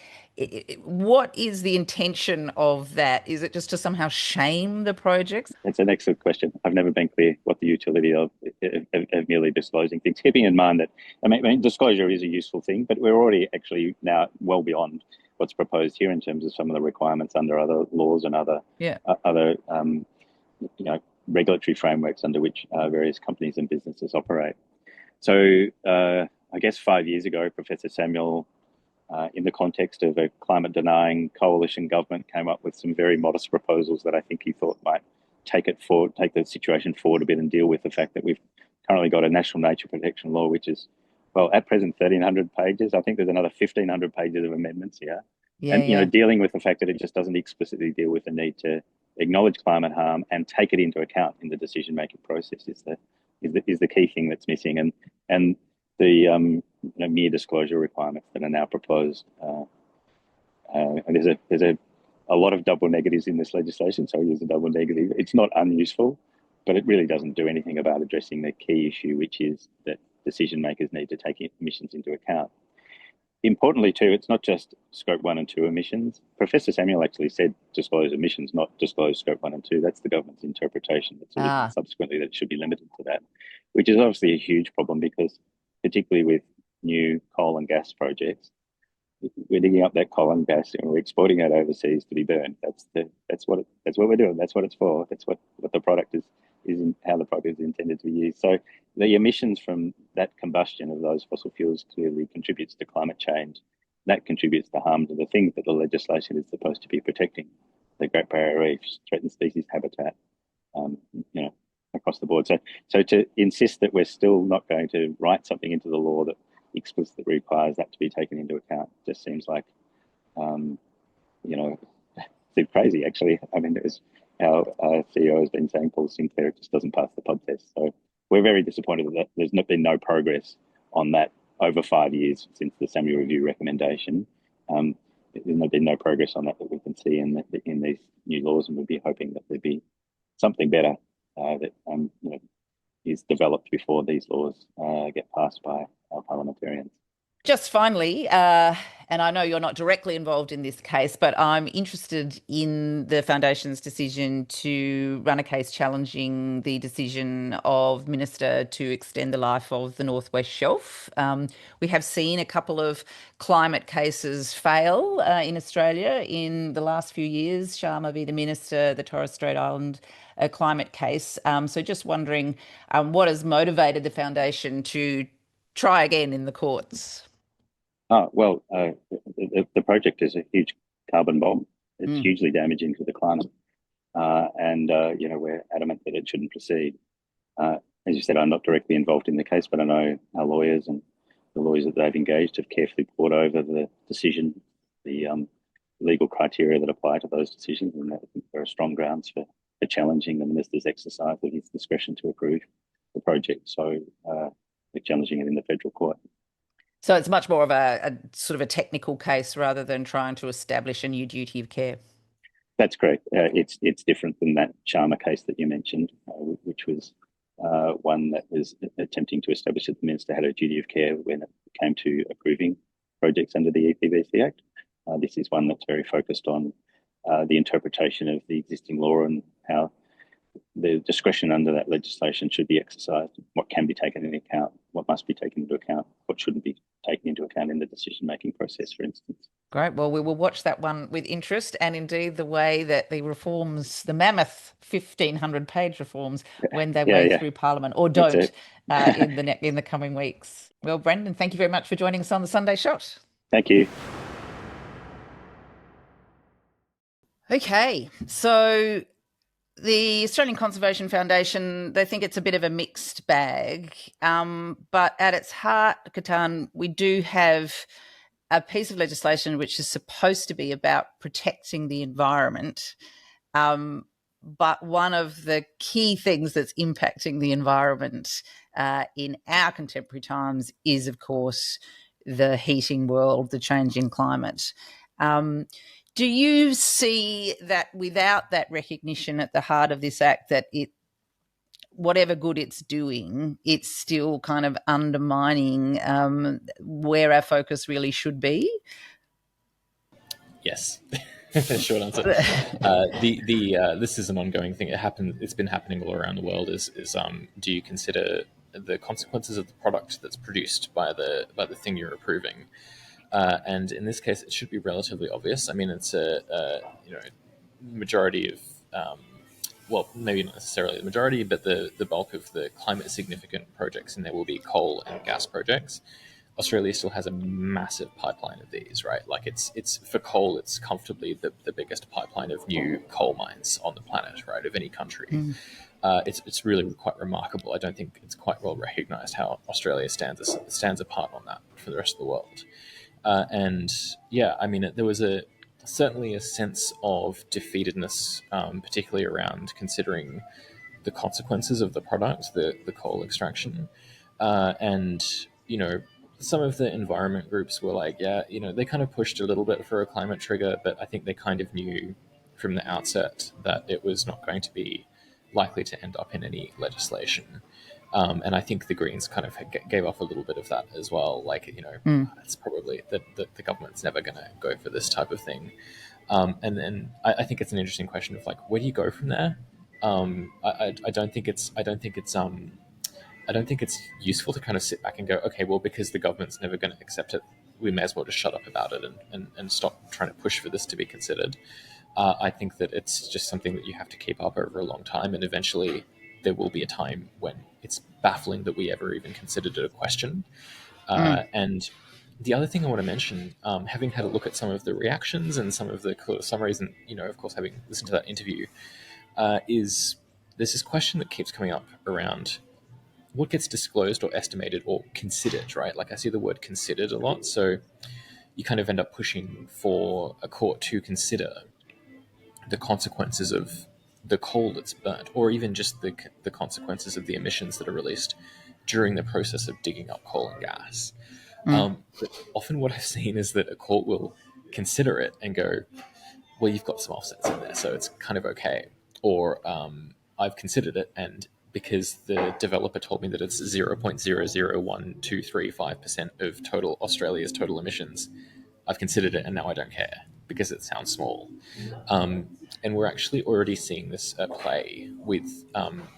Speaker 1: What is the intention of that? Is it just to somehow shame the projects?
Speaker 5: It's an excellent question. I've never been clear what the utility of merely disclosing things, keeping in mind that, I mean, disclosure is a useful thing, but we're already actually now well beyond what's proposed here in terms of some of the requirements under other laws and other regulatory frameworks under which various companies and businesses operate. So I guess 5 years ago, Professor Samuel, in the context of a climate-denying coalition government, came up with some very modest proposals that I think he thought might take the situation forward a bit and deal with the fact that we've currently got a national nature protection law, which is, well, at present 1,300 pages. I think there's another 1,500 pages of amendments here. Dealing with the fact that it just doesn't explicitly deal with the need to acknowledge climate harm and take it into account in the decision-making process is the key thing that's missing. And the mere disclosure requirements that are now proposed. And there's a lot of double negatives in this legislation, so I use a double negative. It's not unuseful, but it really doesn't do anything about addressing the key issue, which is that decision makers need to take emissions into account. Importantly too, it's not just Scope 1 and 2 emissions. Professor Samuel actually said disclose emissions, not disclose Scope 1 and 2. That's the government's interpretation. That's subsequently that it should be limited to that, which is obviously a huge problem because particularly with new coal and gas projects, we're digging up that coal and gas and we're exporting it overseas to be burned. That's what we're doing. That's what it's for. That's what the product is how the product is intended to be used. So the emissions from that combustion of those fossil fuels clearly contributes to climate change. That contributes to harm to the things that the legislation is supposed to be protecting: the Great Barrier Reef, threatened species habitat, the board. So to insist that we're still not going to write something into the law that explicitly requires that to be taken into account just seems like, it's crazy, actually. I mean, it was our CEO has been saying Paul Sinclair just doesn't pass the pod test. So we're very disappointed that there's been no progress on that over 5 years since the Samuel Review recommendation. There's been no progress on that we can see in these new laws, and we'd be hoping that there'd be something better that is developed before these laws get passed by our parliamentarians.
Speaker 1: Just finally, and I know you're not directly involved in this case, but I'm interested in the Foundation's decision to run a case challenging the decision of Minister to extend the life of the North West Shelf. We have seen a couple of climate cases fail in Australia in the last few years. Sharma v. the Minister, the Torres Strait Island climate case. So just wondering what has motivated the Foundation to try again in the courts?
Speaker 5: The project is a huge carbon bomb. It's hugely damaging to the climate. We're adamant that it shouldn't proceed. As you said, I'm not directly involved in the case, but I know our lawyers and the lawyers that they've engaged have carefully pored over the decision, the legal criteria that apply to those decisions, and I think there are strong grounds for challenging the minister's exercise of his discretion to approve the project. So we're challenging it in the federal court.
Speaker 1: So it's much more of a sort of a technical case rather than trying to establish a new duty of care.
Speaker 5: That's correct. It's different than that Sharma case that you mentioned, which was one that was attempting to establish that the minister had a duty of care when it came to approving projects under the EPBC Act. This is one that's very focused on the interpretation of the existing law and how the discretion under that legislation should be exercised, what can be taken into account, what must be taken into account, what shouldn't be taken into account in the decision-making process, for instance.
Speaker 1: Great. Well, we will watch that one with interest, and indeed the way that the reforms, the mammoth 1,500-page reforms, when they wade through Parliament or don't in the coming weeks. Well, Brendan, thank you very much for joining us on the Sunday Shot.
Speaker 5: Thank you.
Speaker 1: Okay, so the Australian Conservation Foundation, they think it's a bit of a mixed bag, but at its heart, Ketan, we do have a piece of legislation which is supposed to be about protecting the environment, but one of the key things that's impacting the environment in our contemporary times is, of course, the heating world, the changing climate. Do you see that without that recognition at the heart of this act, that whatever good it's doing, it's still kind of undermining where our focus really should be?
Speaker 4: Yes. Short answer. This is an ongoing thing. It's been happening all around the world. Do you consider the consequences of the product that's produced by the thing you're approving? And in this case, it should be relatively obvious. I mean, it's a majority of, maybe not necessarily the majority, but the bulk of the climate significant projects in there will be coal and gas projects. Australia still has a massive pipeline of these, right? Like it's for coal, it's comfortably the biggest pipeline of new coal mines on the planet, right, of any country. It's really quite remarkable. I don't think it's quite well recognised how Australia stands apart on that from the rest of the world. There was certainly a sense of defeatedness, particularly around considering the consequences of the product, the coal extraction. Some of the environment groups were like, they kind of pushed a little bit for a climate trigger, but I think they kind of knew from the outset that it was not going to be likely to end up in any legislation. And I think the Greens kind of gave off a little bit of that as well. It's probably that the government's never going to go for this type of thing. And then I think it's an interesting question of like, where do you go from there? I don't think it's useful to kind of sit back and go, okay, well, because the government's never going to accept it, we may as well just shut up about it and stop trying to push for this to be considered. I think that it's just something that you have to keep up over a long time, and eventually there will be a time when it's baffling that we ever even considered it a question. And the other thing I want to mention, having had a look at some of the reactions and some of the summaries, and of course having listened to that interview, is there's this question that keeps coming up around what gets disclosed or estimated or considered, right? Like I see the word considered a lot. So you kind of end up pushing for a court to consider the consequences of the coal that's burnt, or even just the consequences of the emissions that are released during the process of digging up coal and gas. But often what I've seen is that a court will consider it and go, well, you've got some offsets in there, so it's kind of okay. Or I've considered it, and because the developer told me that it's 0.001235% of total Australia's total emissions, I've considered it and now I don't care because it sounds small. And we're actually already seeing this at play with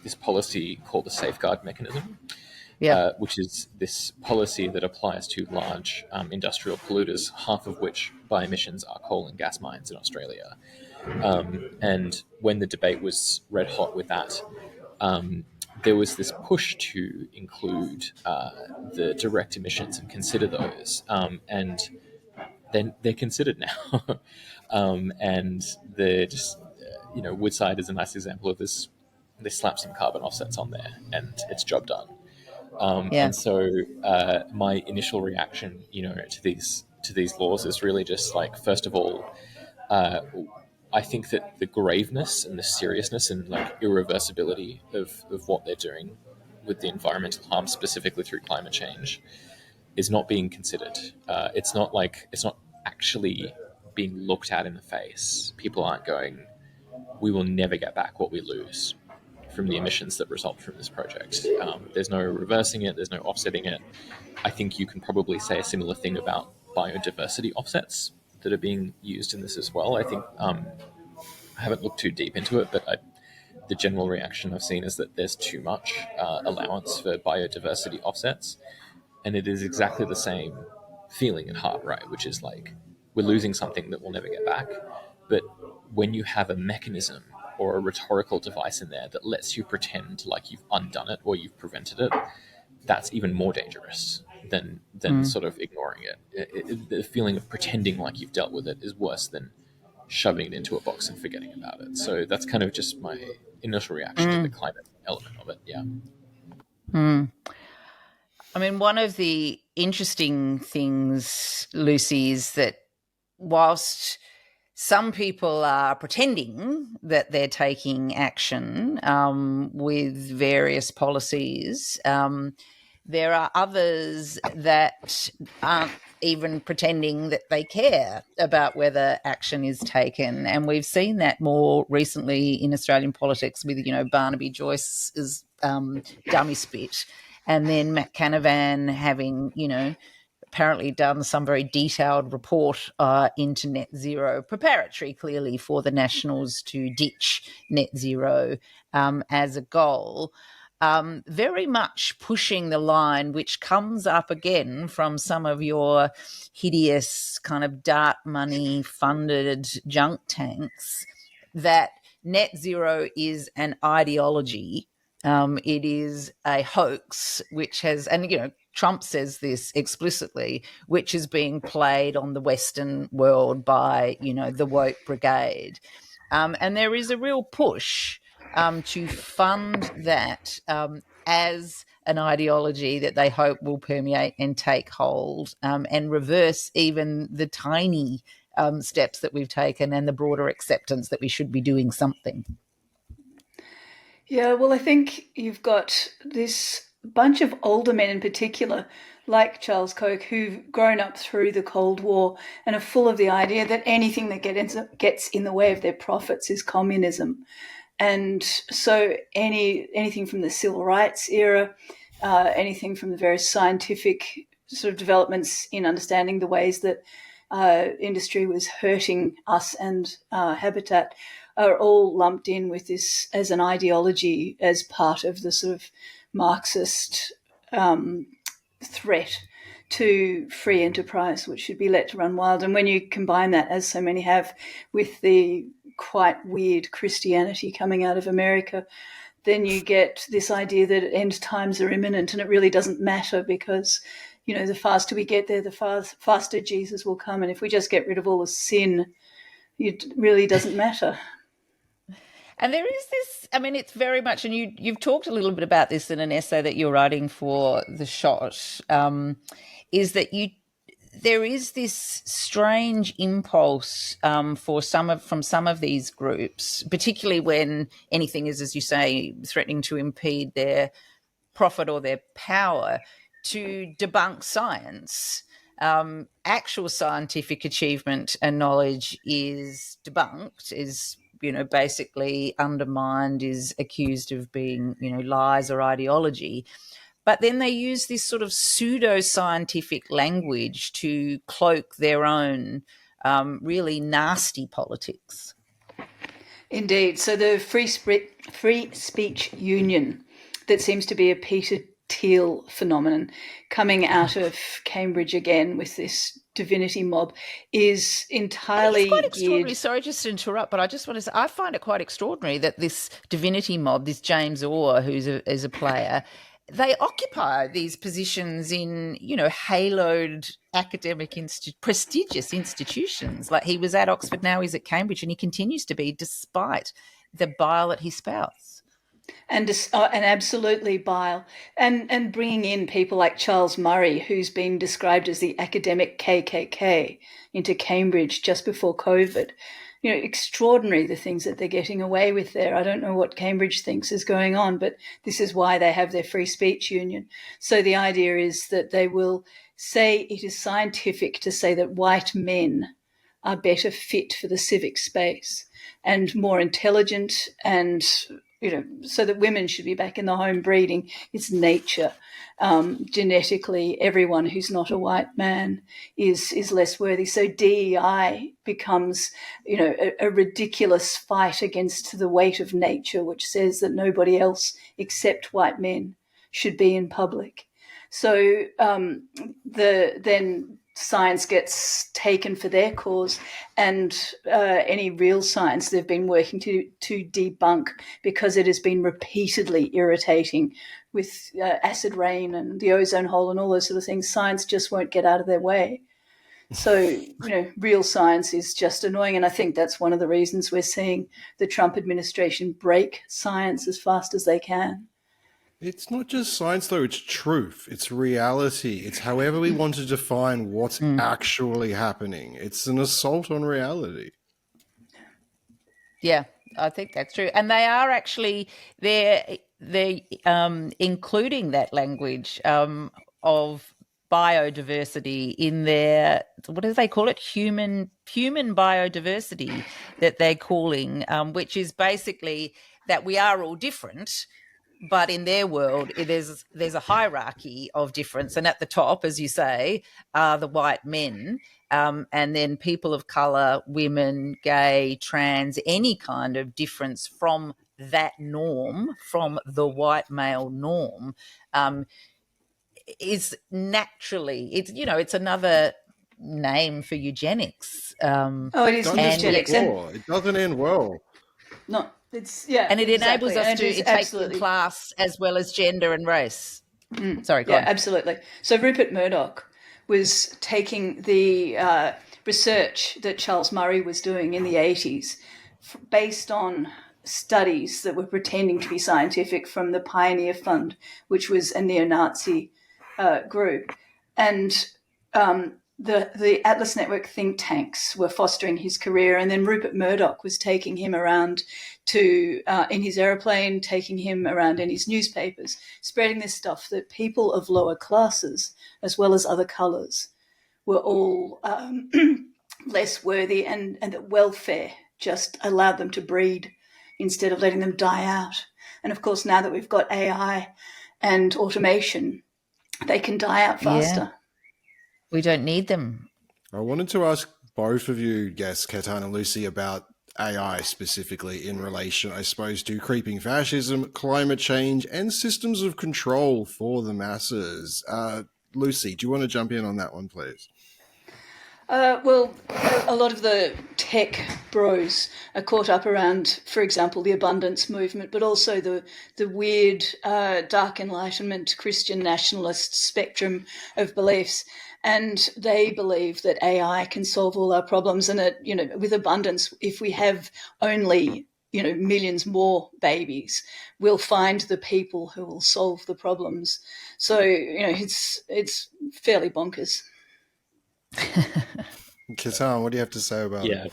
Speaker 4: this policy called the safeguard mechanism, which is this policy that applies to large industrial polluters, half of which by emissions are coal and gas mines in Australia. And when the debate was red hot with that, there was this push to include the direct emissions and consider those. And then they're considered now. And they're just, Woodside is a nice example of this. They slap some carbon offsets on there and it's job done. And so my initial reaction, to these laws is really just like, first of all, I think that the graveness and the seriousness and like irreversibility of what they're doing with the environmental harm, specifically through climate change, is not being considered. It's not actually being looked at in the face. People aren't going, we will never get back what we lose from the emissions that result from this project. There's no reversing it. There's no offsetting it. I think you can probably say a similar thing about biodiversity offsets that are being used in this as well. I think I haven't looked too deep into it, but the general reaction I've seen is that there's too much allowance for biodiversity offsets. And it is exactly the same feeling at heart, right? Which is like, we're losing something that we'll never get back. But when you have a mechanism or a rhetorical device in there that lets you pretend like you've undone it or you've prevented it, that's even more dangerous than sort of ignoring it. The feeling of pretending like you've dealt with it is worse than shoving it into a box and forgetting about it. So that's kind of just my initial reaction to the climate element of it. Yeah.
Speaker 1: I mean, one of the interesting things, Lucy, is that whilst some people are pretending that they're taking action with various policies, there are others that aren't even pretending that they care about whether action is taken. And we've seen that more recently in Australian politics with, Barnaby Joyce's dummy spit, and then Matt Canavan having, apparently done some very detailed report into net zero, preparatory clearly for the Nationals to ditch net zero as a goal. Very much pushing the line, which comes up again from some of your hideous kind of dark money funded junk tanks, that net zero is an ideology. It is a hoax, which has, and Trump says this explicitly, which is being played on the Western world by, the woke brigade. And there is a real push to fund that as an ideology that they hope will permeate and take hold and reverse even the tiny steps that we've taken and the broader acceptance that we should be doing something.
Speaker 3: Yeah, well, I think you've got this bunch of older men in particular, like Charles Koch, who've grown up through the Cold War and are full of the idea that anything that gets in the way of their profits is communism. And so anything from the civil rights era, anything from the various scientific sort of developments in understanding the ways that industry was hurting us and habitat, are all lumped in with this as an ideology, as part of the sort of Marxist threat to free enterprise, which should be let to run wild. And when you combine that, as so many have, with the quite weird Christianity coming out of America, then you get this idea that end times are imminent, and it really doesn't matter because, the faster we get there, the faster Jesus will come. And if we just get rid of all the sin, it really doesn't matter.
Speaker 1: And there is this, I mean, it's very much, and you've talked a little bit about this in an essay that you're writing for The Shot, is that there is this strange impulse from some of these groups, particularly when anything is, as you say, threatening to impede their profit or their power, to debunk science. Actual scientific achievement and knowledge is debunked, is basically undermined, is accused of being lies or ideology. But then they use this sort of pseudo-scientific language to cloak their own really nasty politics.
Speaker 3: Indeed. So the Free Speech Union, that seems to be a Peter Thiel phenomenon coming out of Cambridge again with this divinity mob, is entirely
Speaker 1: It's quite extraordinary.
Speaker 3: geared...
Speaker 1: Sorry, just to interrupt, but I just want to say I find it quite extraordinary that this divinity mob, this James Orr, who's is a player, they occupy these positions in, haloed academic, prestigious institutions. Like he was at Oxford, now he's at Cambridge, and he continues to be, despite the bile that he spouts.
Speaker 3: And absolutely bile. And bringing in people like Charles Murray, who's been described as the academic KKK, into Cambridge just before COVID. Extraordinary the things that they're getting away with there. I don't know what Cambridge thinks is going on, but this is why they have their free speech union. So the idea is that they will say it is scientific to say that white men are better fit for the civic space and more intelligent, and so that women should be back in the home breeding. It's nature. Genetically, everyone who's not a white man is less worthy. So DEI becomes, a ridiculous fight against the weight of nature, which says that nobody else except white men should be in public. So then science gets taken for their cause, and any real science they've been working to debunk, because it has been repeatedly irritating with acid rain and the ozone hole and all those sort of things. Science just won't get out of their way. So, real science is just annoying. And I think that's one of the reasons we're seeing the Trump administration break science as fast as they can.
Speaker 2: It's not just science, though. It's truth. It's reality. It's however we want to define what's actually happening. It's an assault on reality.
Speaker 1: Yeah, I think that's true. And they are actually, they're including that language of biodiversity in their, what do they call it? Human biodiversity that they're calling, which is basically that we are all different. But in their world, there's a hierarchy of difference. And at the top, as you say, are the white men, and then people of colour, women, gay, trans, any kind of difference from that norm, from the white male norm, is naturally, it's another name for eugenics.
Speaker 3: It is eugenics.
Speaker 2: It doesn't end well.
Speaker 3: No. And
Speaker 1: it enables us to take in class as well as gender and race. Sorry, go on.
Speaker 3: Absolutely. So Rupert Murdoch was taking the research that Charles Murray was doing in the 80s based on studies that were pretending to be scientific from the Pioneer Fund, which was a neo-Nazi group. And the Atlas Network think tanks were fostering his career, and then Rupert Murdoch was taking him around in his aeroplane, taking him around in his newspapers, spreading this stuff that people of lower classes, as well as other colours, were all less worthy, and that welfare just allowed them to breed instead of letting them die out. And of course, now that we've got AI and automation, they can die out faster.
Speaker 1: Yeah. We don't need them.
Speaker 2: I wanted to ask both of you, guests, Ketan and Lucy, about AI specifically in relation, I suppose, to creeping fascism, climate change, and systems of control for the masses. Lucy, do you want to jump in on that one, please?
Speaker 3: Well, a lot of the tech bros are caught up around, for example, the abundance movement, but also the weird dark Enlightenment Christian nationalist spectrum of beliefs. And they believe that AI can solve all our problems, and that, with abundance, if we have only millions more babies. We'll find the people who will solve the problems. So, it's fairly bonkers.
Speaker 2: Ketan, what do you have to say about it?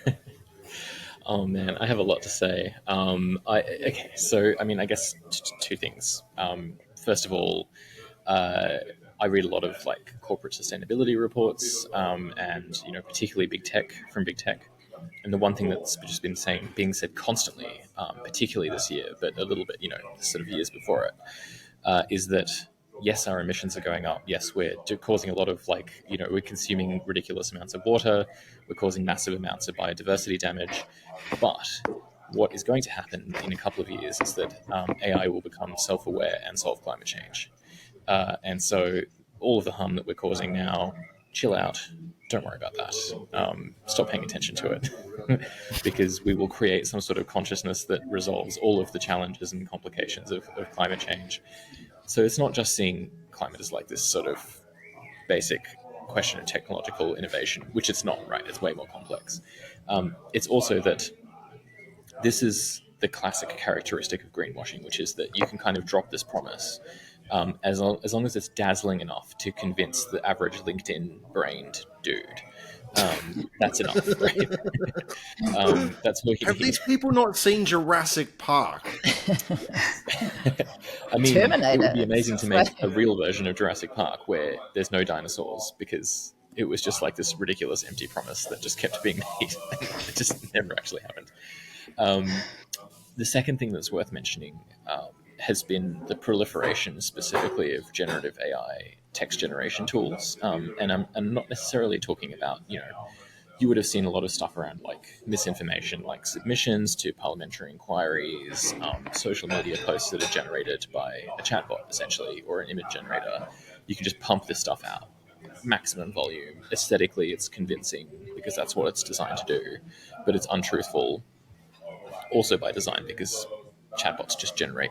Speaker 4: Yeah. Oh man, I have a lot to say. I guess two things. First of all, I read a lot of like corporate sustainability reports, and particularly from big tech. And the one thing that's just being said constantly, particularly this year, but a little bit, sort of years before it, is that yes, our emissions are going up. Yes, we're causing a lot of we're consuming ridiculous amounts of water. We're causing massive amounts of biodiversity damage. But what is going to happen in a couple of years is that AI will become self-aware and solve climate change. And so all of the harm that we're causing now, chill out. Don't worry about that. Stop paying attention to it because we will create some sort of consciousness that resolves all of the challenges and complications of climate change. So it's not just seeing climate as like this sort of basic question of technological innovation, which it's not, right? It's way more complex. It's also that this is the classic characteristic of greenwashing, which is that you can kind of drop this promise as long as it's dazzling enough to convince the average LinkedIn-brained dude. That's enough, right? That's what you
Speaker 2: Have
Speaker 4: need.
Speaker 2: these people not seen Jurassic Park?
Speaker 4: I mean,
Speaker 1: Terminator.
Speaker 4: It would be amazing to make a real version of Jurassic Park where there's no dinosaurs because it was just like this ridiculous empty promise that just kept being made. It just never actually happened. The second thing that's worth mentioning has been the proliferation specifically of generative AI text generation tools. And I'm not necessarily talking about, you would have seen a lot of stuff around like misinformation, like submissions to parliamentary inquiries, social media posts that are generated by a chatbot, essentially, or an image generator. You can just pump this stuff out, maximum volume. Aesthetically, it's convincing because that's what it's designed to do, but it's untruthful also by design because chatbots just generate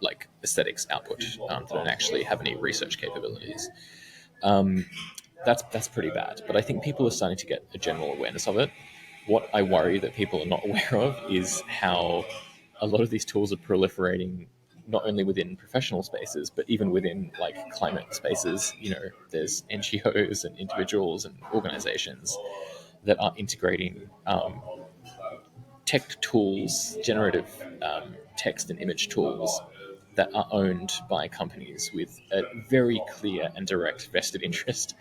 Speaker 4: like aesthetics output that don't actually have any research capabilities. That's pretty bad. But I think people are starting to get a general awareness of it. What I worry that people are not aware of is how a lot of these tools are proliferating not only within professional spaces, but even within like climate spaces. There's NGOs and individuals and organizations that are integrating tech tools, generative text and image tools that are owned by companies with a very clear and direct vested interest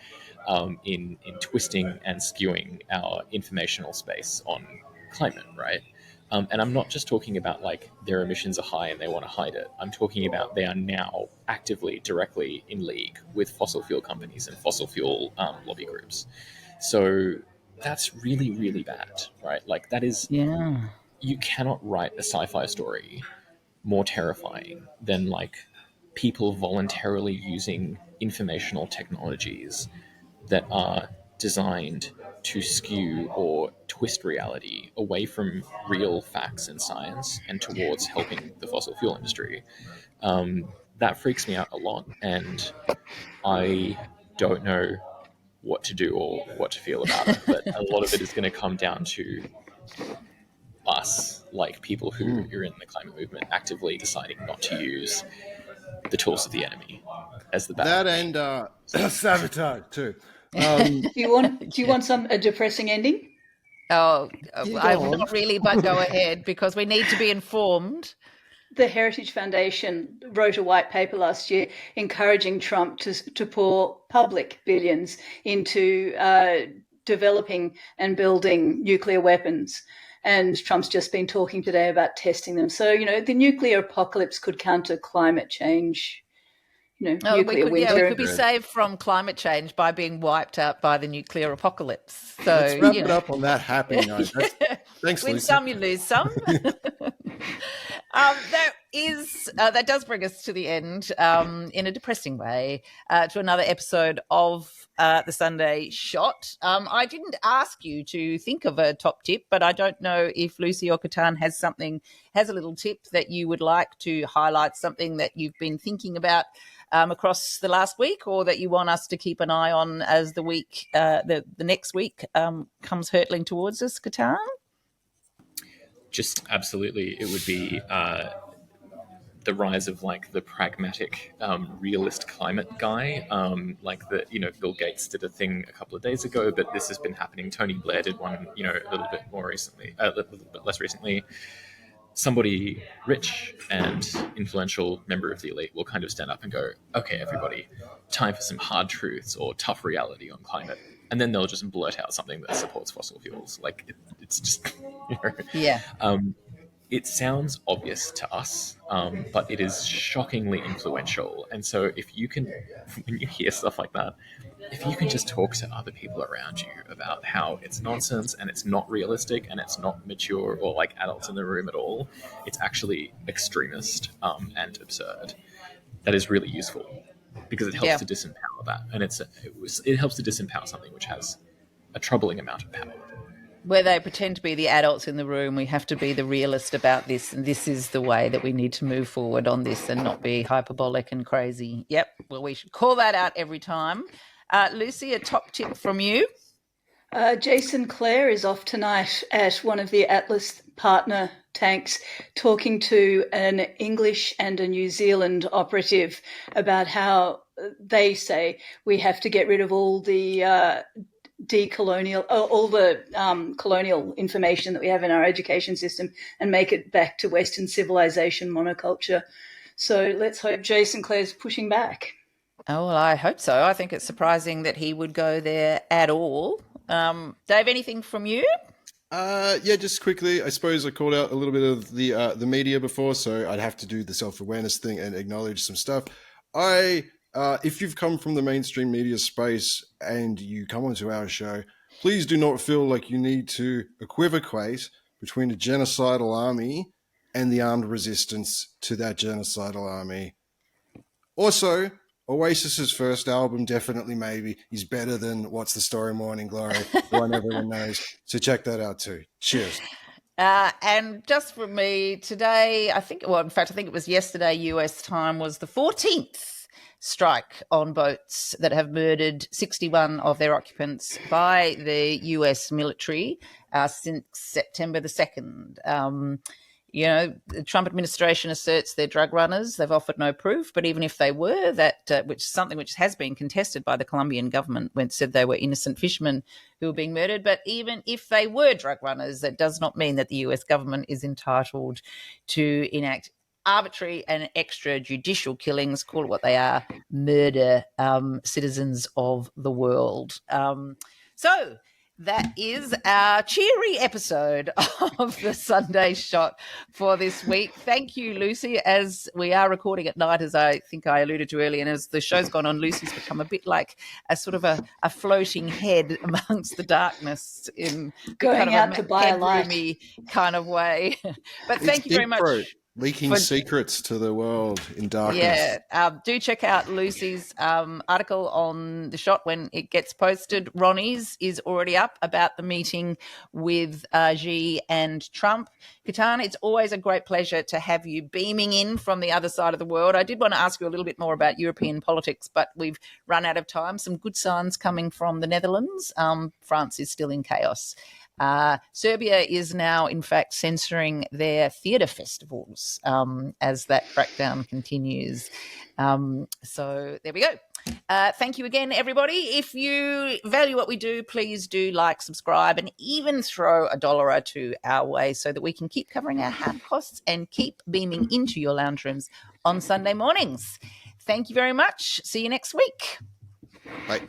Speaker 4: in twisting and skewing our informational space on climate, right? And I'm not just talking about like their emissions are high and they want to hide it. I'm talking about they are now actively, directly in league with fossil fuel companies and fossil fuel lobby groups. So that's really, really bad, right? Like that is,
Speaker 1: Yeah.
Speaker 4: you cannot write a sci-fi story more terrifying than like people voluntarily using informational technologies that are designed to skew or twist reality away from real facts and science and towards helping the fossil fuel industry. That freaks me out a lot, and I don't know what to do or what to feel about it. But a lot of it is going to come down to us, like people who are in the climate movement, actively deciding not to use the tools of the enemy as the bad.
Speaker 2: That and sabotage too.
Speaker 3: Do you want a depressing ending?
Speaker 1: Oh,
Speaker 2: Yeah,
Speaker 1: I'm
Speaker 2: go on.
Speaker 1: not really, but go ahead because we need to be informed.
Speaker 3: The Heritage Foundation wrote a white paper last year encouraging Trump to pour public billions into developing and building nuclear weapons. And Trump's just been talking today about testing them. So, the nuclear apocalypse could counter climate change. Nuclear winter.
Speaker 1: We could be saved from climate change by being wiped out by the nucler apocalypse. So
Speaker 2: Let's wrap it up on that happy note. Thanks,
Speaker 1: win
Speaker 2: Lucy.
Speaker 1: some, you lose some. That does bring us to the end in a depressing way to another episode of the Sunday Shot. I didn't ask you to think of a top tip, but I don't know if Lucy or Ketan has a little tip that you would like to highlight, something that you've been thinking about across the last week, or that you want us to keep an eye on as the week, the next week comes hurtling towards us, Ketan?
Speaker 4: just absolutely, it would be the rise of like the pragmatic, realist climate guy. Bill Gates did a thing a couple of days ago, but this has been happening. Tony Blair did one, a little bit more recently, a little bit less recently. Somebody rich and influential member of the elite will kind of stand up and go, okay, everybody, time for some hard truths or tough reality on climate. And then they'll just blurt out something that supports fossil fuels. Like, it's just,
Speaker 1: Yeah.
Speaker 4: It sounds obvious to us, but it is shockingly influential. And so if you can, when you hear stuff like that, if you can just talk to other people around you about how it's nonsense and it's not realistic and it's not mature or like adults in the room at all, it's actually extremist and absurd. That is really useful because it helps to disempower that. And it helps to disempower something which has a troubling amount of power.
Speaker 1: Where they pretend to be the adults in the room, we have to be the realist about this, and this is the way that we need to move forward on this and not be hyperbolic and crazy. Yep, well, we should call that out every time. Lucy, a top tip from you?
Speaker 3: Jason Clare is off tonight at one of the Atlas partner tanks talking to an English and a New Zealand operative about how they say we have to get rid of all the colonial information that we have in our education system and make it back to Western civilization monoculture. So let's hope Jason Clare's pushing back.
Speaker 1: Oh, well, I hope so. I think it's surprising that he would go there at all. Dave, anything from you?
Speaker 2: Yeah, just quickly, I suppose I called out a little bit of the media before, so I'd have to do the self-awareness thing and acknowledge some stuff. If you've come from the mainstream media space and you come onto our show, please do not feel like you need to equivocate between a genocidal army and the armed resistance to that genocidal army. Also, Oasis's first album, Definitely Maybe, is better than What's the Story, Morning Glory, one everyone knows. So check that out too. Cheers.
Speaker 1: And just from me today, in fact, I think it was yesterday, US time, was the 14th strike on boats that have murdered 61 of their occupants by the US military since September the 2nd. The Trump administration asserts they're drug runners. They've offered no proof, but even if they were, which has been contested by the Colombian government when it said they were innocent fishermen who were being murdered, but even if they were drug runners, that does not mean that the US government is entitled to enact arbitrary and extrajudicial killings, call it what they are, murder citizens of the world. So that is our cheery episode of the Sunday Shot for this week. Thank you, Lucy, as we are recording at night, as I think I alluded to earlier, and as the show's gone on, Lucy's become a bit like a sort of a floating head amongst the darkness in
Speaker 3: going
Speaker 1: kind of
Speaker 3: out to buy a light
Speaker 1: kind of way. But thank you very much.
Speaker 2: Leaking secrets to the world in darkness.
Speaker 1: Yeah, do check out Lucy's article on The Shot when it gets posted. Ronnie's is already up about the meeting with Xi and Trump. Ketan, it's always a great pleasure to have you beaming in from the other side of the world. I did want to ask you a little bit more about European politics, but we've run out of time. Some good signs coming from the Netherlands. France is still in chaos. Serbia is now, in fact, censoring their theatre festivals as that crackdown continues. So there we go. Thank you again, everybody. If you value what we do, please do like, subscribe, and even throw $1 or $2 our way so that we can keep covering our hat costs and keep beaming into your lounge rooms on Sunday mornings. Thank you very much. See you next week.
Speaker 2: Bye.